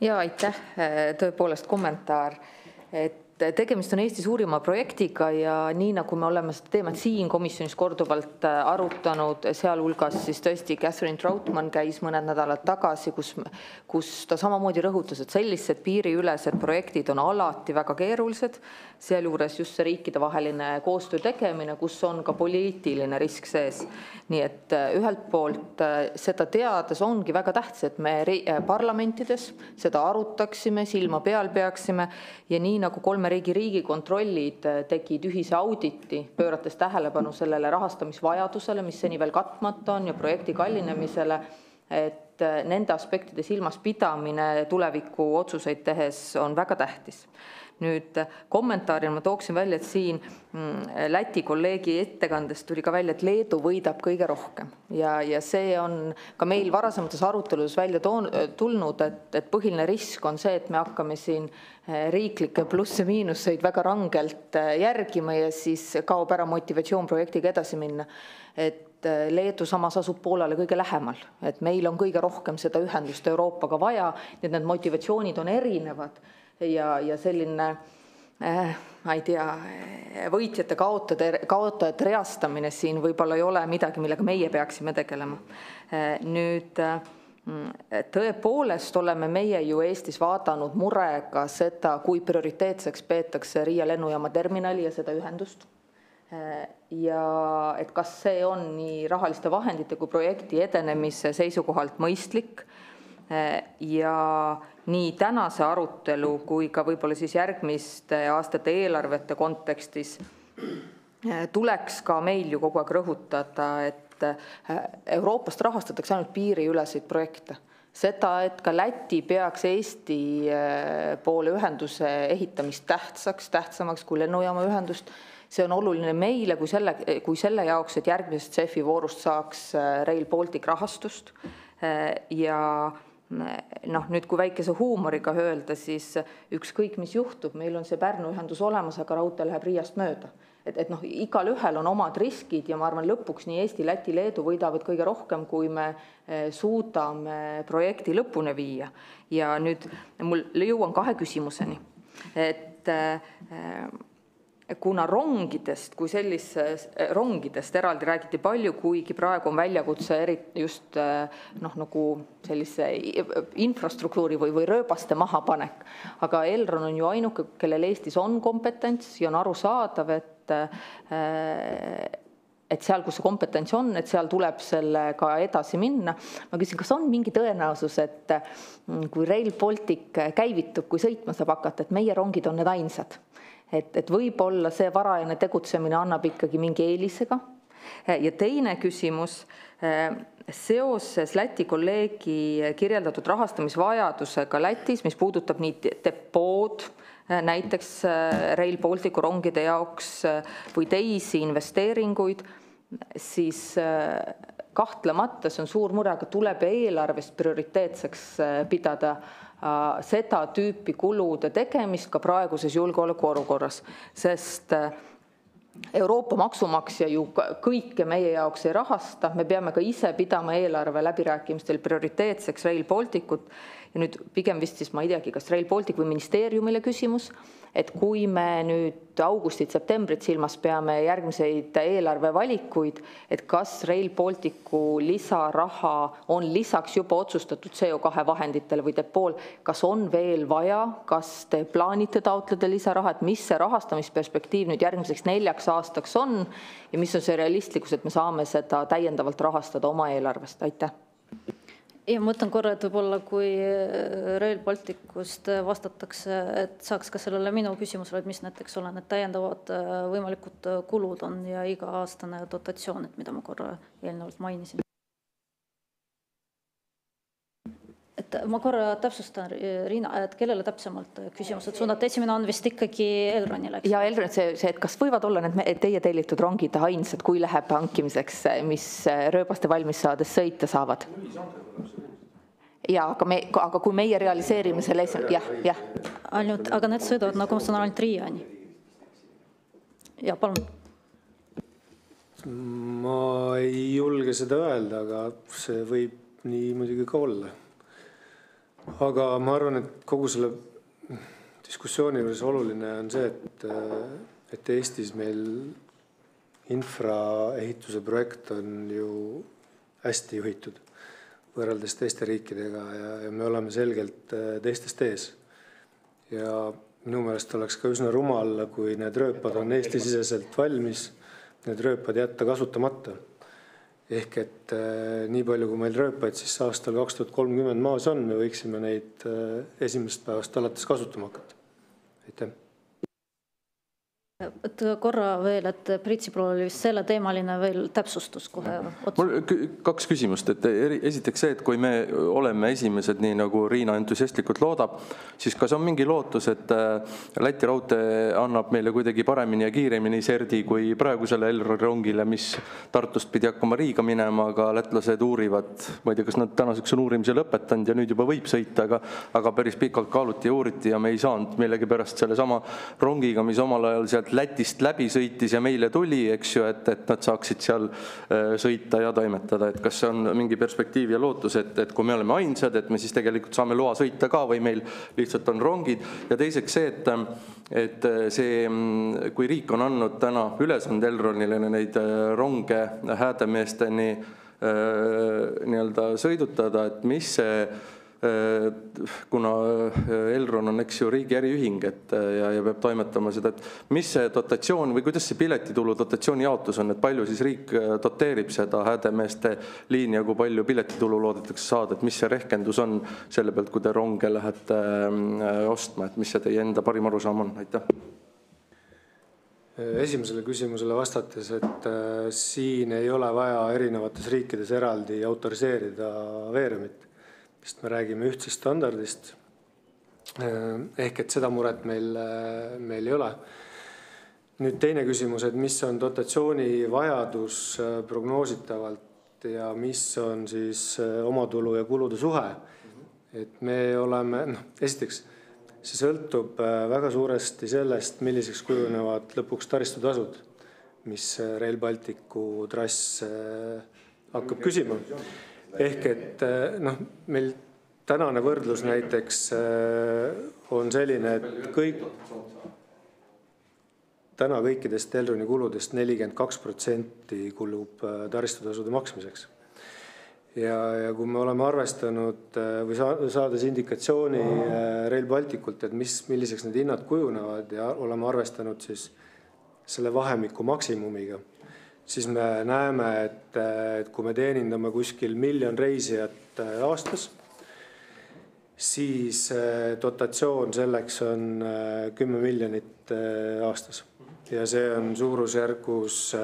Ja, aitäh, tõepoolest kommentaar, et tegemist on Eesti suurima projektiga ja nii nagu me oleme seda teemat siin komisjonis korduvalt arutanud, sealhulgas siis tõesti Catherine Trautmann käis mõned nädalad tagasi, kus ta samamoodi rõhutas, et sellised piiriülesed projektid on alati väga keerulised, sealjuures just see riikide vaheline koostöö tegemine, kus on ka poliitiline risk sees. Nii et ühelt poolt seda teades ongi väga tähtis, et me parlamentides seda arutaksime, silma peal peaksime ja nii nagu 3 riigi riigikontrollid tegid ühise auditi, pöörates tähelepanu sellele rahastamisvajadusele, mis seni veel katmata on ja projekti kallinemisele, et nende aspektide silmas pidamine tuleviku otsuseid tehes on väga tähtis. Nüüd kommentaarina ma tooksin välja, et siin Läti kolleegi ettekandest tuli ka välja, et Leedu võidab kõige rohkem. Ja see on ka meil varasemates aruteludes välja tulnud, et põhiline risk on see, et me hakkame siin riiklikke plusse miinuseid väga rangelt järgima ja siis kaob ära motivatsioon projektiga edasi minna. Et Leedu samas asub Poolale kõige lähemal, et meil on kõige rohkem seda ühendust Euroopaga vaja, nii et need motivatsioonid on erinevad ja selline, ma ei tea, võitjate kaotajate reastamine siin võib-olla ei ole midagi, millega meie peaksime tegelema. Nüüd tõepoolest oleme meie ju Eestis vaadanud murega seda, kui prioriteetseks peetakse Riia lennujaama terminali ja seda ühendust. Ja et kas see on nii rahaliste vahendite kui projekti edenemise seisukohalt mõistlik ja nii tänase arutelu kui ka võib-olla siis järgmiste aastate eelarvete kontekstis tuleks ka meil ju kogu aeg rõhutada, et Euroopast rahastatakse ainult piiriüleseid projekte. Seda, et ka Läti peaks Eesti poole ühenduse ehitamist tähtsamaks kui lennujaama ühendust, see on oluline meile kui selle jaoks, et järgmisest CEF-i voorust saaks Rail Baltic rahastust ja nüüd kui väikese huumoriga öelda, siis ükskõik mis juhtub, meil on see Pärnu ühendus olemas, aga raudtee läheb Riiast mööda. Et igal ühel on omad riskid ja ma arvan lõpuks nii Eesti, Läti, Leedu võidavad kõige rohkem, kui me suudame projekti lõpuni viia. Ja nüüd mul jõuan 2 küsimuseni. Et kuna rongidest eraldi räägiti palju, kuigi praegu on väljakutse just nagu sellise infrastruktuuri või rööbaste mahapanek. Aga Elron on ju ainuke, kellel Eestis on kompetents ja on aru saadav, et seal, kus see kompetents on, et seal tuleb sellega edasi minna. Ma küsin, kas on mingi tõenäosus, et kui Rail Baltic käivitub, kui sõitma saab hakata, et meie rongid on need ainsad? Et võib-olla see varajane tegutsemine annab ikkagi mingi eelisega. Ja teine küsimus, seoses Läti kolleegi kirjeldatud rahastamisvajadusega Lätis, mis puudutab nii depood, näiteks Rail Balticu rongide jaoks või teisi investeeringuid, siis kahtlemata see on suur mure, aga tuleb eelarvest prioriteetseks pidada seda tüüpi kulude tegemist ka praeguses julgeolekuolukorras, sest Euroopa maksumaksja ju kõike meie jaoks ei rahasta, me peame ka ise pidama eelarve läbirääkimistel prioriteetseks Rail Balticut ja nüüd pigem vist siis ma ei teagi, kas Rail Baltic või ministeeriumile küsimus, et kui me nüüd augustit-septembrit silmas peame järgmiseid eelarvevalikuid, et kas Rail Balticu lisaraha on lisaks juba otsustatud CO2 vahenditele või depool, kas on veel vaja, kas te plaanite taotleda lisaraha, et mis see rahastamisperspektiiv nüüd järgmiseks 4 aastaks on ja mis on see realistlikkus, et me saame seda täiendavalt rahastada oma eelarvest, aitäh. Ja ma mõtlen korra, et võib-olla kui Rail Balticust vastatakse, et saaks ka sellele minu küsimusele, et mis näiteks olen, et täiendavad võimalikud kulud on ja iga-aastane dotatsioon, et mida ma korra eelnevalt mainisin. Et ma korra täpsustan, Riina, et kellele täpsemalt küsimused suunata? Esimene on vist ikkagi Elronile. Ja Elron, see, et kas võivad olla need teie tellitud rongid ainsad, kui läheb hankimiseks, mis rööbaste valmis saades sõita saavad? Ja, aga kui meie realiseerime selle jah. Ainult, aga need sõidavad, nagu ma saan ainult Riiani. Ja palun. Ma ei julge seda öelda, aga see võib nii muidugi ka olla. Aga ma arvan, et kogu selle diskussiooni juures oluline on see, et Eestis meil infraehituse projekt on ju hästi juhitud võrreldes teiste riikidega ja me oleme selgelt teistest ees. Ja minu meelest oleks ka üsna rumal, kui need rööpad on Eesti-siseselt valmis, need rööpad jätta kasutamata. Ehk et nii palju, kui meil rööpaid siis aastal 2030 maas on, me võiksime neid esimesest päevast alates kasutama hakata. Aitäh. Et korra veel, et Priit Sibul oli vist selle teemaline veel täpsustus kohe. Mul 2 küsimust, et esiteks see, et kui me oleme esimesed, nii nagu Riina entusiastlikult loodab, siis kas on mingi lootus, et Läti raudtee annab meile kuidagi paremini ja kiiremini serdi kui praegusele Elroni rongile, mis Tartust pidi hakkama Riiga minema, aga lätlased uurivad, ma ei tea, kas nad tänaseks on uurimise lõpetanud ja nüüd juba võib sõita, aga päris pikalt kaaluti ja uuriti ja me ei saanud millegi pärast selle sama rongiga, mis omal ajal sealt Lätist läbi sõitis ja meile tuli, eks ju, et nad saaksid seal sõita ja toimetada, et kas see on mingi perspektiiv ja lootus, et kui me oleme ainsad, et me siis tegelikult saame loa sõita ka või meil lihtsalt on rongid ja teiseks see, et see, kui riik on andnud täna ülesande Elronile neid ronge häädemeesteni nii-öelda sõidutada, et mis see kuna Elron on, eks ju, riigi äriühing ja peab toimetama seda, et mis see dotatsioon või kuidas see piletitulu dotatsiooni jaotus on, et palju siis riik doteerib seda häädemeeste liini ja kui palju piletitulu loodetakse saada, et mis see rehkendus on selle pealt, kui te ronge lähete ostma, et mis see teie enda parim arusaam on? Aitäh. Esimesele küsimusele vastates, et siin ei ole vaja erinevates riikides eraldi autoriseerida veeremit, sest me räägime ühtsest standardist, ehk et seda muret meil ei ole. Nüüd teine küsimus, et mis on dotatsiooni vajadus prognoositavalt ja mis on siis omatulu ja kulude suhe. Et me oleme, esiteks, see sõltub väga suuresti sellest, milliseks kujunevad lõpuks taristutasud, mis Rail Balticu trass hakkab küsima. Ehk et meil tänane võrdlus näiteks on selline, et kõikidest Elroni kuludest 42% kulub taristutasude maksmiseks. Ja kui me oleme arvestanud või saades indikatsiooni Rail Baltikult, et milliseks need hinnad kujunevad ja oleme arvestanud siis selle vahemiku maksimumiga, siis me näeme, et kui me teenindame kuskil 1 miljon reisijat aastas, siis dotatsioon selleks on 10 miljonit aastas. Ja see on suurusjärgus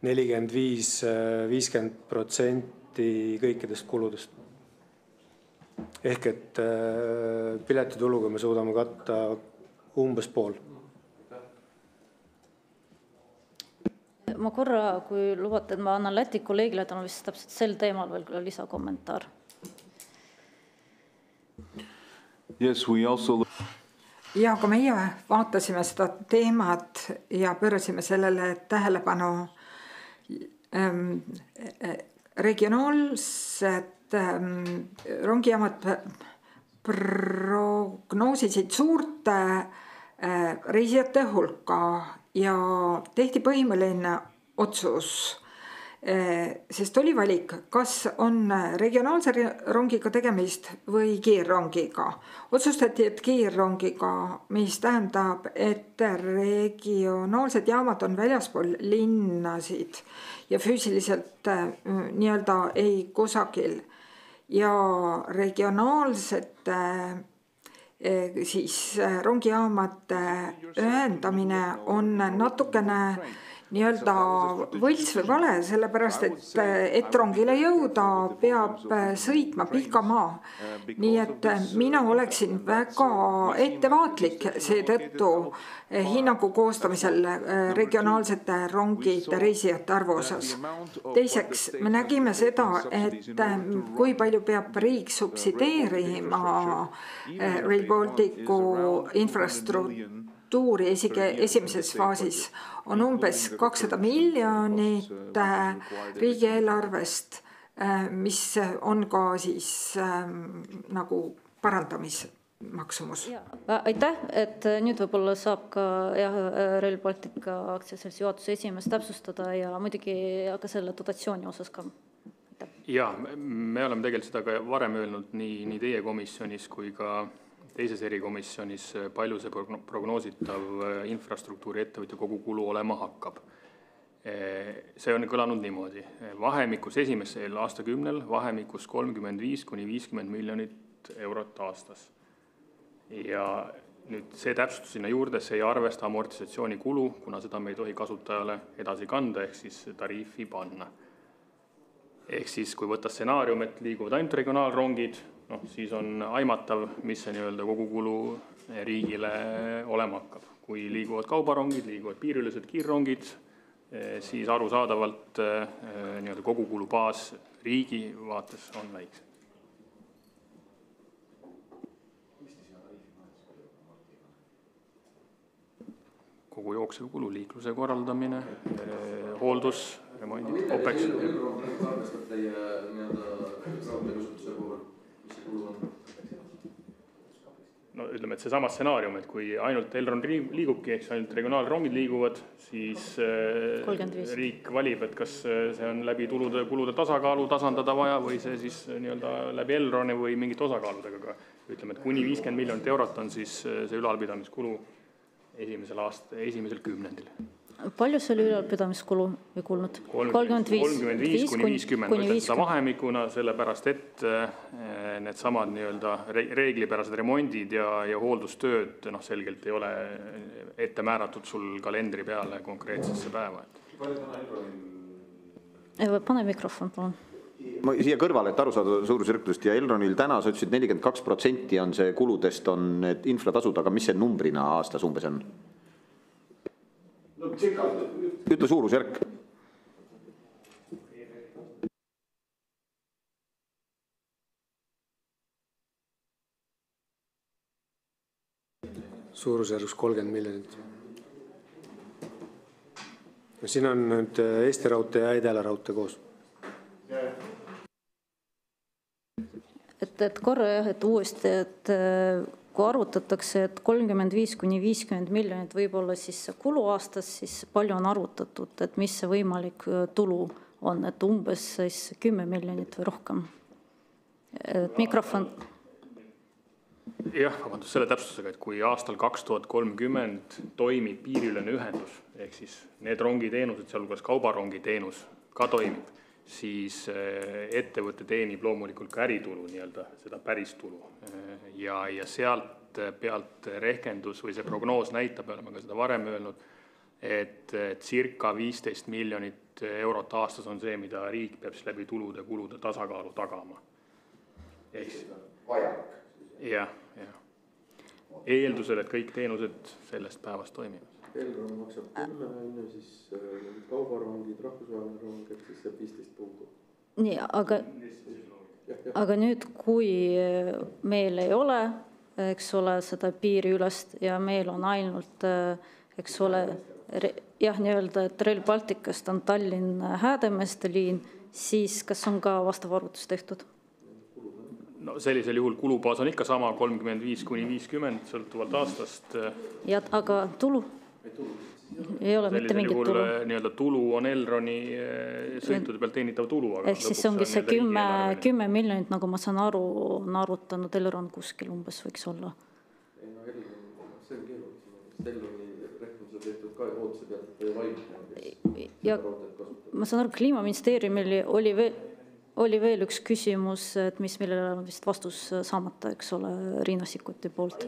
45–50% kõikidest kuludest. Ehk et piletituluga me suudame katta umbes pool. Ma korra, kui lubate, et ma annan Läti kolleegile, et on vist täpselt sel teemal veel lisakommentaar. Yes, we also... Ja ka meie vaatasime seda teemat ja pöörasime sellele tähelepanu regionaalsed rongijaamad prognoosisid suurte reisijate hulka ja tehti põhimõtteline otsus, sest oli valik, kas on regionaalse rongiga tegemist või kiirrongiga. Otsustati, et kiirrongiga, mis tähendab, et regionaalsed jaamad on väljaspool linnasid ja füüsiliselt nii-öelda ei kusagil. Ja regionaalsete siis rongijaamade ühendamine on natukene nii-öelda võlts või vale, sellepärast et rongile jõuda peab sõitma pika maa. Nii et mina oleksin väga ettevaatlik seetõttu hinnangu koostamisel regionaalsete rongide reisijate arvu osas. Teiseks, me nägime seda, et kui palju peab riik subsideerima Rail Balticu infrastruktuuri esimeses faasis on umbes 200 miljonit riigieelarvest, mis on ka siis nagu parandamismaksumus. Aitäh, et nüüd võib-olla saab ka Rail Baltica aktsiaseltsi juhatuse esimees täpsustada ja muidugi ka selle dotatsiooni osas ka. Ja, me oleme tegelikult seda ka varem öelnud nii teie komisjonis kui ka teises erikomisjonis, palju see prognoositav infrastruktuuri ettevõtja kogu kulu olema hakkab. See on kõlanud niimoodi. Vahemikus esimesel aastakümnel vahemikus 35–50 miljonit eurot aastas. Ja nüüd see täpsustus sinna juurde, see ei arvesta amortisatsiooni kulu, kuna seda me ei tohi kasutajale edasi kanda, ehk siis tariifi panna. Ehk siis, kui võtta stsenaarium, et liiguvad ainult regionaalrongid, siis on aimatav, mis see nii-öelda kogukulu riigile olema hakkab. Kui liiguvad kaubarongid, liiguvad piirilised kiirrongid, siis arusaadavalt nii-öelda kogukulu baas riigi vaates on väiksem. Kogu jooksev kulu, liikluse korraldamine, hooldus, remondid, OPEX. Arvestab teie raudteekasutuse puhul? No ütleme, et see sama stsenaarium, et kui ainult Elron liigubki, ehk ainult regionaalrongid liiguvad, siis 35. Riik valib, et kas see on läbi kulude tasakaalu tasandada vaja või see siis nii-öelda läbi Elroni või mingite osakaaludega. Ütleme, et kuni 50 miljonit eurot on siis see ülalpidamiskulu esimesel kümnendil. Palju see oli ülalpidamiskulu või kuulnud? 35–50. Võtame seda vahemikuna, sellepärast et need samad nii-öelda reeglipärased remondid ja hooldustööd selgelt ei ole ette määratud sul kalendri peale konkreetsesse päeva. Pane mikrofon, palun. Ma siia kõrvale, et aru saada suurusjärkudest ja Elronil täna sa ütlesid 42% on see kuludest on need infratasud, aga mis see numbrina aastas umbes on? Ütle suurusjärk. Suurusjärgus 30 miljonit. Siin on nüüd Eesti raudtee ja Edela raudtee koos. Et korra et uuesti, et kui arvutatakse, et 35–50 miljonit võib-olla siis kulu aastas, siis palju on arvutatud, et mis see võimalik tulu on, et umbes siis 10 miljonit või rohkem. Mikrofon. Jah, vabandust selle täpsustusega, et kui aastal 2030 toimib piiriülene ühendus, ehk siis need rongiteenused, sealhulgas kaubarongiteenus ka toimib, siis ettevõte teenib loomulikult ka äritulu, nii-öelda seda päris tulu. Ja sealt pealt rehkendus või see prognoos näitab, oleme ka seda varem öelnud, et circa 15 miljonit eurot aastas on see, mida riik peab siis läbi tulude kulude tasakaalu tagama. Vajak. Jah. Eeldusel, et kõik teenused sellest päevast toimivad. Elron maksab 10, siis kaubarongid, rahvusvaheline rong, et siis see 15 puudu. Nii, aga nüüd, kui meil ei ole, eks ole, seda piiriülest ja meil on ainult, eks ole, nii-öelda, et Rail Balticust on Tallinn-Häädemeeste liin, siis kas on ka vastav arvutus tehtud? No sellisel juhul kulubaas on ikka sama 35–50 sõltuvalt aastast. Ja, aga tulu? Ei ole mitte mingit tulu. Nii-öelda tulu on Elroni sõitude pealt teenitav tulu. Ehk siis ongi see 10 miljonit, nagu ma saan aru, on arvutanud Elron kuskil umbes võiks olla. Ei, no see on keerulisem. Elroni rehvuse tehtud ka ootuse pealt, et ei valmi. Ja ma saan aru, Kliimaministeeriumil oli veel üks küsimus, et millele on vist vastus saamata, eks ole, Riina Sikkuti poolt.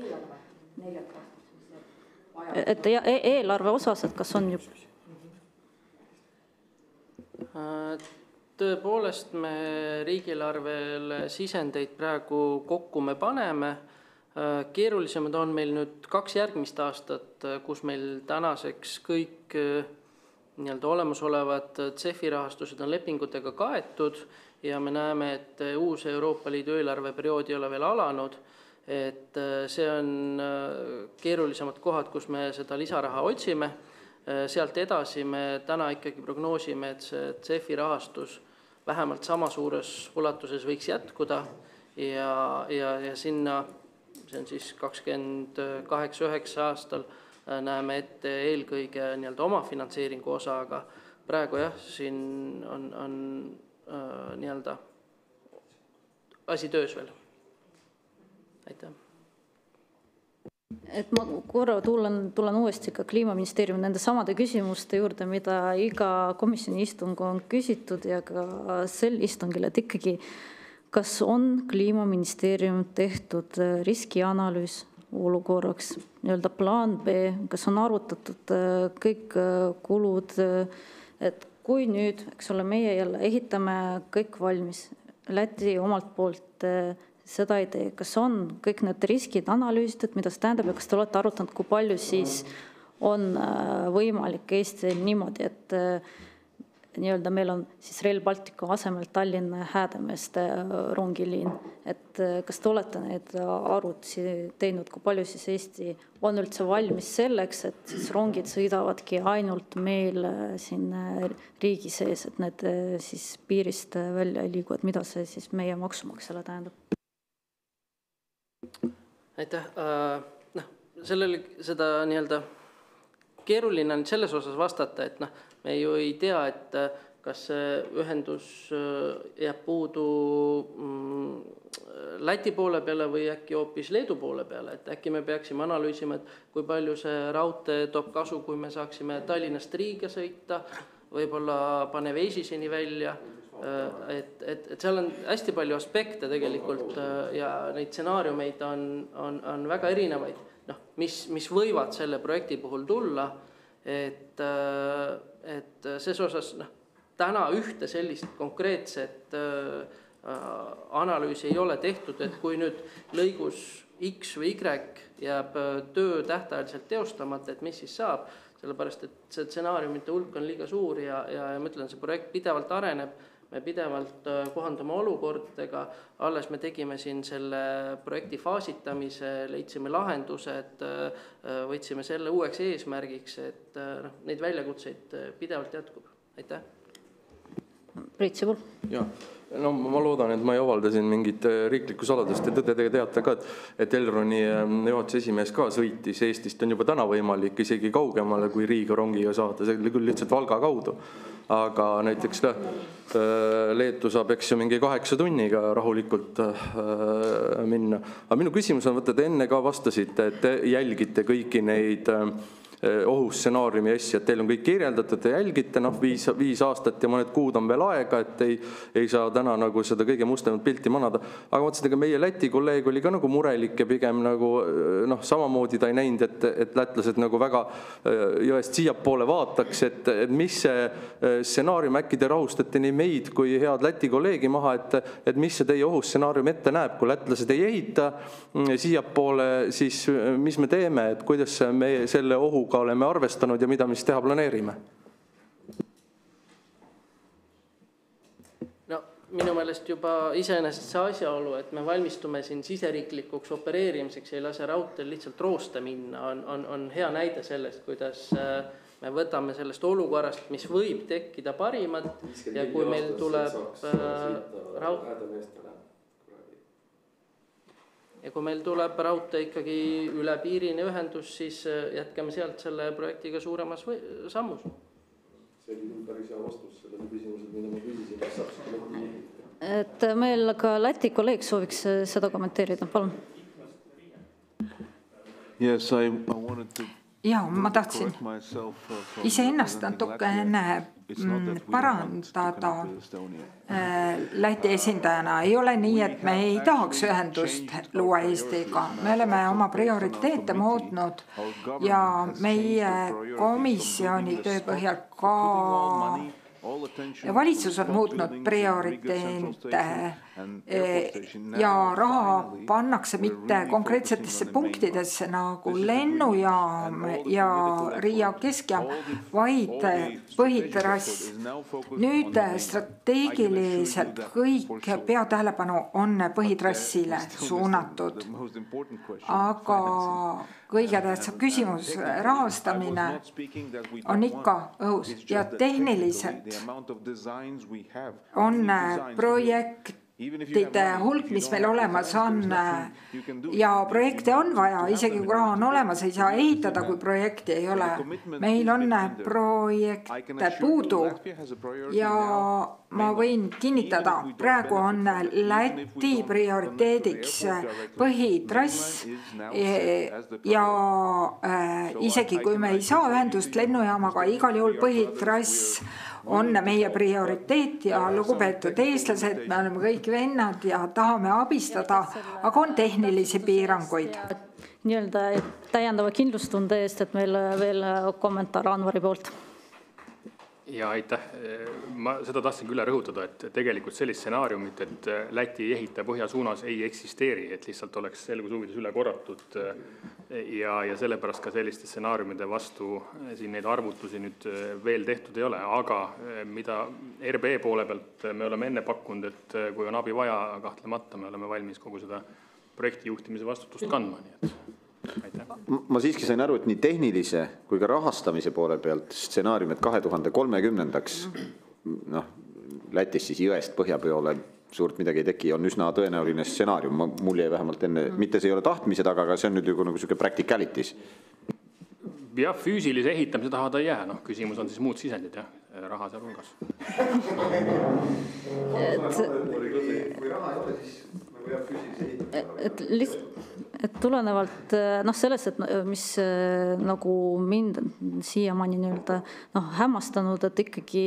Et eelarve osas, et kas on juba? Tõepoolest me riigieelarvele sisendeid praegu kokku me paneme. Keerulisemad on meil nüüd 2 järgmist aastat, kus meil tänaseks kõik nii-öelda olemasolevad CEF-i rahastused on lepingutega kaetud ja me näeme, et uus Euroopa Liidu eelarveperiood ei ole veel alanud, et see on keerulisemad kohad, kus me seda lisaraha otsime. Sealt edasi me täna ikkagi prognoosime, et see CEF-i rahastus vähemalt sama suures ulatuses võiks jätkuda ja sinna, see on siis 28-9 aastal, näeme ette eelkõige nii-öelda oma finantseeringu osa, aga praegu jah, siin on nii-öelda asi töös veel. Aitäh. Et ma korra tulen uuesti ka Kliimaministeeriumi nende samade küsimuste juurde, mida iga komisjoni istung on küsitud ja ka sel istungil, et ikkagi kas on Kliimaministeerium tehtud riskianalüüs olukorraks, nii-öelda plaan B, kas on arvutatud kõik kulud, et kui nüüd, eks ole, meie jälle ehitame kõik valmis, Läti omalt poolt seda ei tee, kas on kõik need riskid analüüsitud, mida see tähendab ja kas te olete arutanud, kui palju siis on võimalik Eestil niimoodi, et nii-öelda meil on siis Rail Balticu asemel Tallinn-Häädemeeste rongiliin, et kas te olete neid arvutusi teinud, kui palju siis Eesti on üldse valmis selleks, et siis rongid sõidavadki ainult meil siin riigi sees, et need siis piirist välja ei liigu, et mida see siis meie maksumaksjale tähendab? Aitäh. Seda nii-öelda keeruline on selles osas vastata, et me ju ei tea, et kas see ühendus jääb puudu Läti poole peale või äkki hoopis Leedu poole peale, et äkki me peaksime analüüsima, et kui palju see raudtee toob kasu, kui me saaksime Tallinnast Riiga sõita, võib-olla pane Veisiseni välja, et seal on hästi palju aspekte tegelikult ja neid stsenaariumeid on väga erinevaid, mis võivad selle projekti puhul tulla, et ses osas täna ühte sellist konkreetset analüüsi ei ole tehtud, et kui nüüd lõigus X või Y jääb töö tähtajaliselt teostamata, et mis siis saab, sellepärast et see stsenaariumite hulk on liiga suur ja ma ütlen, see projekt pidevalt areneb, me pidevalt kohandume olukordadega, alles me tegime siin selle projekti faasitamise, leidsime lahendused, võtsime selle uueks eesmärgiks, et neid väljakutseid pidevalt jätkub. Aitäh. Priit Sibul. Jaa. No ma loodan, et ma ei avalda siin mingit riiklikku saladust ja tõdedega teate ka, et Elroni juhatuse esimees ka sõitis Eestist, on juba täna võimalik isegi kaugemale kui Riiga rongiga saada, see oli küll lihtsalt Valga kaudu. Aga näiteks Leetu saab eks ju mingi 8 tunniga rahulikult minna. Aga minu küsimus on, te enne ka vastasite, et te jälgite kõiki neid ohustsenaariumi asja, et teil on kõik kirjeldatud ja jälgite, 5 aastat ja mõned kuud on veel aega, et ei saa täna nagu seda kõige mustemat pilti manada. Aga mõtlesin, et meie Läti kolleeg oli ka nagu murelik ja pigem nagu samamoodi ta ei näinud, et lätlased nagu väga jõest siiapoole vaataks, et mis see stsenaarium, äkki te rahustate nii meid kui head Läti kolleegi maha, et mis see teie ohustsenaarium ette näeb, kui lätlased ei ehita siiapoole, siis mis me teeme, et kuidas me selle ohuga oleme arvestanud ja mida me siis teha planeerime? No minu meelest juba iseenesest see asjaolu, et me valmistume siin siseriiklikuks opereerimiseks ja ei lase raudteel lihtsalt rooste minna, on hea näide sellest, kuidas me võtame sellest olukorrast, mis võib tekkida parimat ja kui meil tuleb raudtee ikkagi üle piirini ühendus, siis jätkame sealt selle projektiga suuremas sammus. See oli päris hea vastus sellele küsimusele, mida ma küsisin, kas saab seda mõtti. Et meil ka Läti kolleeg sooviks seda kommenteerida, palun. Yes, I wanted to... Ja, ma tahtsin iseennast natukene parandada Läti esindajana. Ei ole nii, et me ei tahaks ühendust luua Eestiga. Me oleme oma prioriteete muutnud ja meie komisjoni töö põhjal ka ja valitsus on muutnud prioriteete ja raha pannakse mitte konkreetsetesse punktidesse nagu lennujaam ja Riia keskjaam, vaid põhitrass. Nüüd strateegiliselt kõik peatähelepanu on põhitrassile suunatud, aga kõige tähtsam küsimus, rahastamine on ikka õhus ja tehniliselt on projektide hulk, mis meil olemas on ja projekte on vaja, isegi kui raha on olemas, ei saa ehitada, kui projekti ei ole. Meil on projekte puudu ja ma võin kinnitada, praegu on Läti prioriteediks põhitrass ja isegi kui me ei saa ühendust lennujaamaga, igal juhul põhitrass on meie prioriteet ja lugupeetud eestlased, me oleme kõik vennad ja tahame abistada, aga on tehnilisi piiranguid. Nii-öelda täiendava kindlustunde eest, et meil veel kommentaar Anvari poolt. Ja aitäh. Ma seda tahtsin küll rõhutada, et tegelikult sellist stsenaariumit, et Läti ei ehita põhja suunas ei eksisteeri, et lihtsalt oleks selgushuvides üle korratud ja sellepärast ka selliste stsenaariumide vastu siin neid arvutusi nüüd veel tehtud ei ole, aga mida RB poole pealt me oleme enne pakkunud, et kui on abi vaja, kahtlemata me oleme valmis kogu seda projekti juhtimise vastutust kandma, nii et aitäh. Ma siiski sain aru, et nii tehnilise kui ka rahastamise poole pealt stsenaarium, et 2030-ndaks Lätis siis jõest põhjapeole suurt midagi ei teki, on üsna tõenäoline stsenaarium. Mul jäi vähemalt enne, mitte see ei ole tahtmise taga, aga see on nüüd nagu selline practicalities. Ja füüsilise ehitamise taha ta ei jää, küsimus on siis muud sisendid ja raha seal hulgas. Et tulenevalt sellest, et mis nagu mind siiamaani hämmastanud, et ikkagi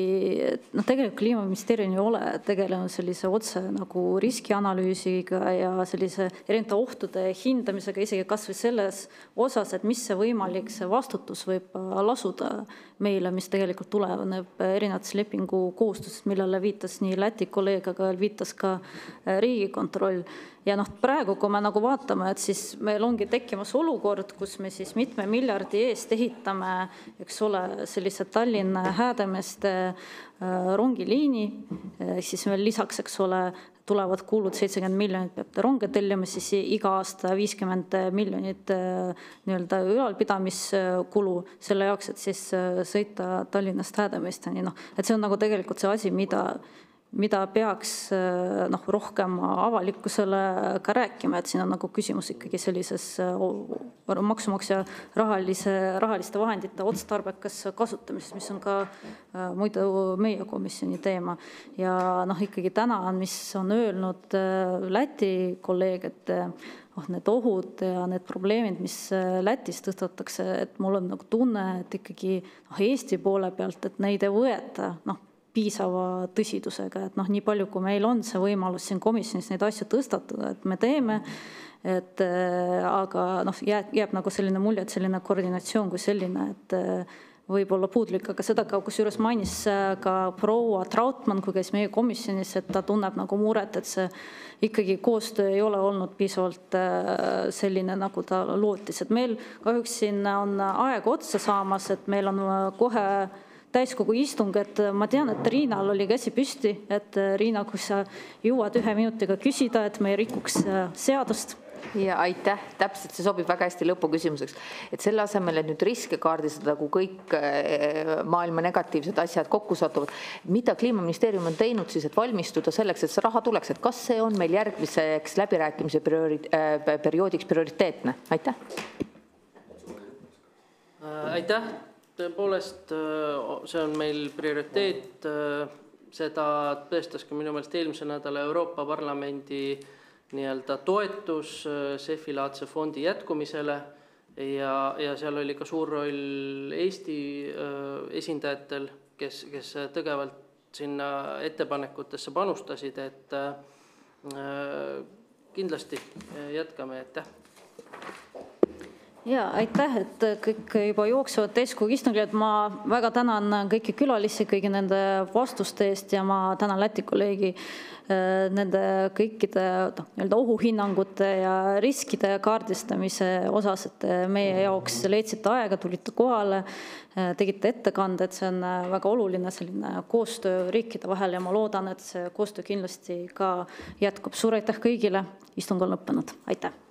tegelikult Kliimaministeerium ei ole tegelenud sellise otse nagu riskianalüüsiga ja sellise erinevate ohtude hindamisega, isegi kas või selles osas, et mis see võimalik see vastutus võib lasuda meile, mis tegelikult tuleneb erinevates lepingu kohustusest, millele viitas nii Läti kolleeg, aga viitas ka Riigikontroll. Ja praegu, kui me nagu vaatame, et siis meil ongi tekkimas olukord, kus me siis mitme miljardi eest ehitame, eks ole, sellise Tallinna Häädemeeste rongiliini, siis meil lisaks, eks ole, tulevad kuulud 70 miljonit peab ronge tellima, siis iga aasta 50 miljonit nii-öelda ülalpidamiskulu selle jaoks, et siis sõita Tallinnast Häädemeesteni. Et see on nagu tegelikult see asi, mida peaks rohkem avalikkusele ka rääkima, et siin on nagu küsimus ikkagi sellises maksumaksja rahaliste vahendite otstarbekas kasutamises, mis on ka muidu meie komisjoni teema. Ja ikkagi täna, mis on öelnud Läti kolleeg, et need ohud ja need probleemid, mis Lätis tõstatakse, et mul on nagu tunne, et ikkagi Eesti poole pealt, et neid ei võeta piisava tõsidusega, et nii palju, kui meil on see võimalus siin komisjonis neid asju tõstatada, et me teeme, aga jääb nagu selline mulje, et selline koordinatsioon kui selline, et võib-olla puudlik, aga seda kusjuures mainis ka proua Trautmann, kui käis meie komisjonis, et ta tunneb nagu muret, et see ikkagi koostöö ei ole olnud piisavalt selline, nagu ta lootis. Et meil kahjuks siin on aeg otsa saamas, et meil on kohe täiskogu istung, et ma tean, et Riinal oli käsi püsti, et Riina, kui sa jõuad 1 minutiga küsida, et me ei rikuks seadust. Ja aitäh, täpselt see sobib väga hästi lõpuküsimuseks. Et selle asemel, et nüüd riske kaardistada, kui kõik maailma negatiivsed asjad kokku satuvad, mida Kliimaministeerium on teinud siis, et valmistuda selleks, et see raha tuleks, et kas see on meil järgmiseks läbirääkimise perioodiks prioriteetne? Aitäh. Aitäh. Tõepoolest, see on meil prioriteet. Seda tõestas ka minu meelest eelmise nädala Euroopa Parlamendi toetus CEF-i-laadse fondi jätkumisele ja seal oli ka suur roll Eesti esindajatel, kes tõgevalt sinna ettepanekutesse panustasid, et kindlasti jätkame, aitäh. Ja aitäh, et kõik juba jooksevad täiskogu istungil, et ma väga tänan kõiki külalisi kõigi nende vastuste eest ja ma tänan Läti kolleegi nende kõikide ohuhinnangute ja riskide kaardistamise osas, et meie jaoks leidsite aega, tulite kohale, tegite ettekande, et see on väga oluline selline koostöö riikide vahel ja ma loodan, et see koostöö kindlasti ka jätkub. Suur aitäh kõigile, istung on lõppenud, aitäh!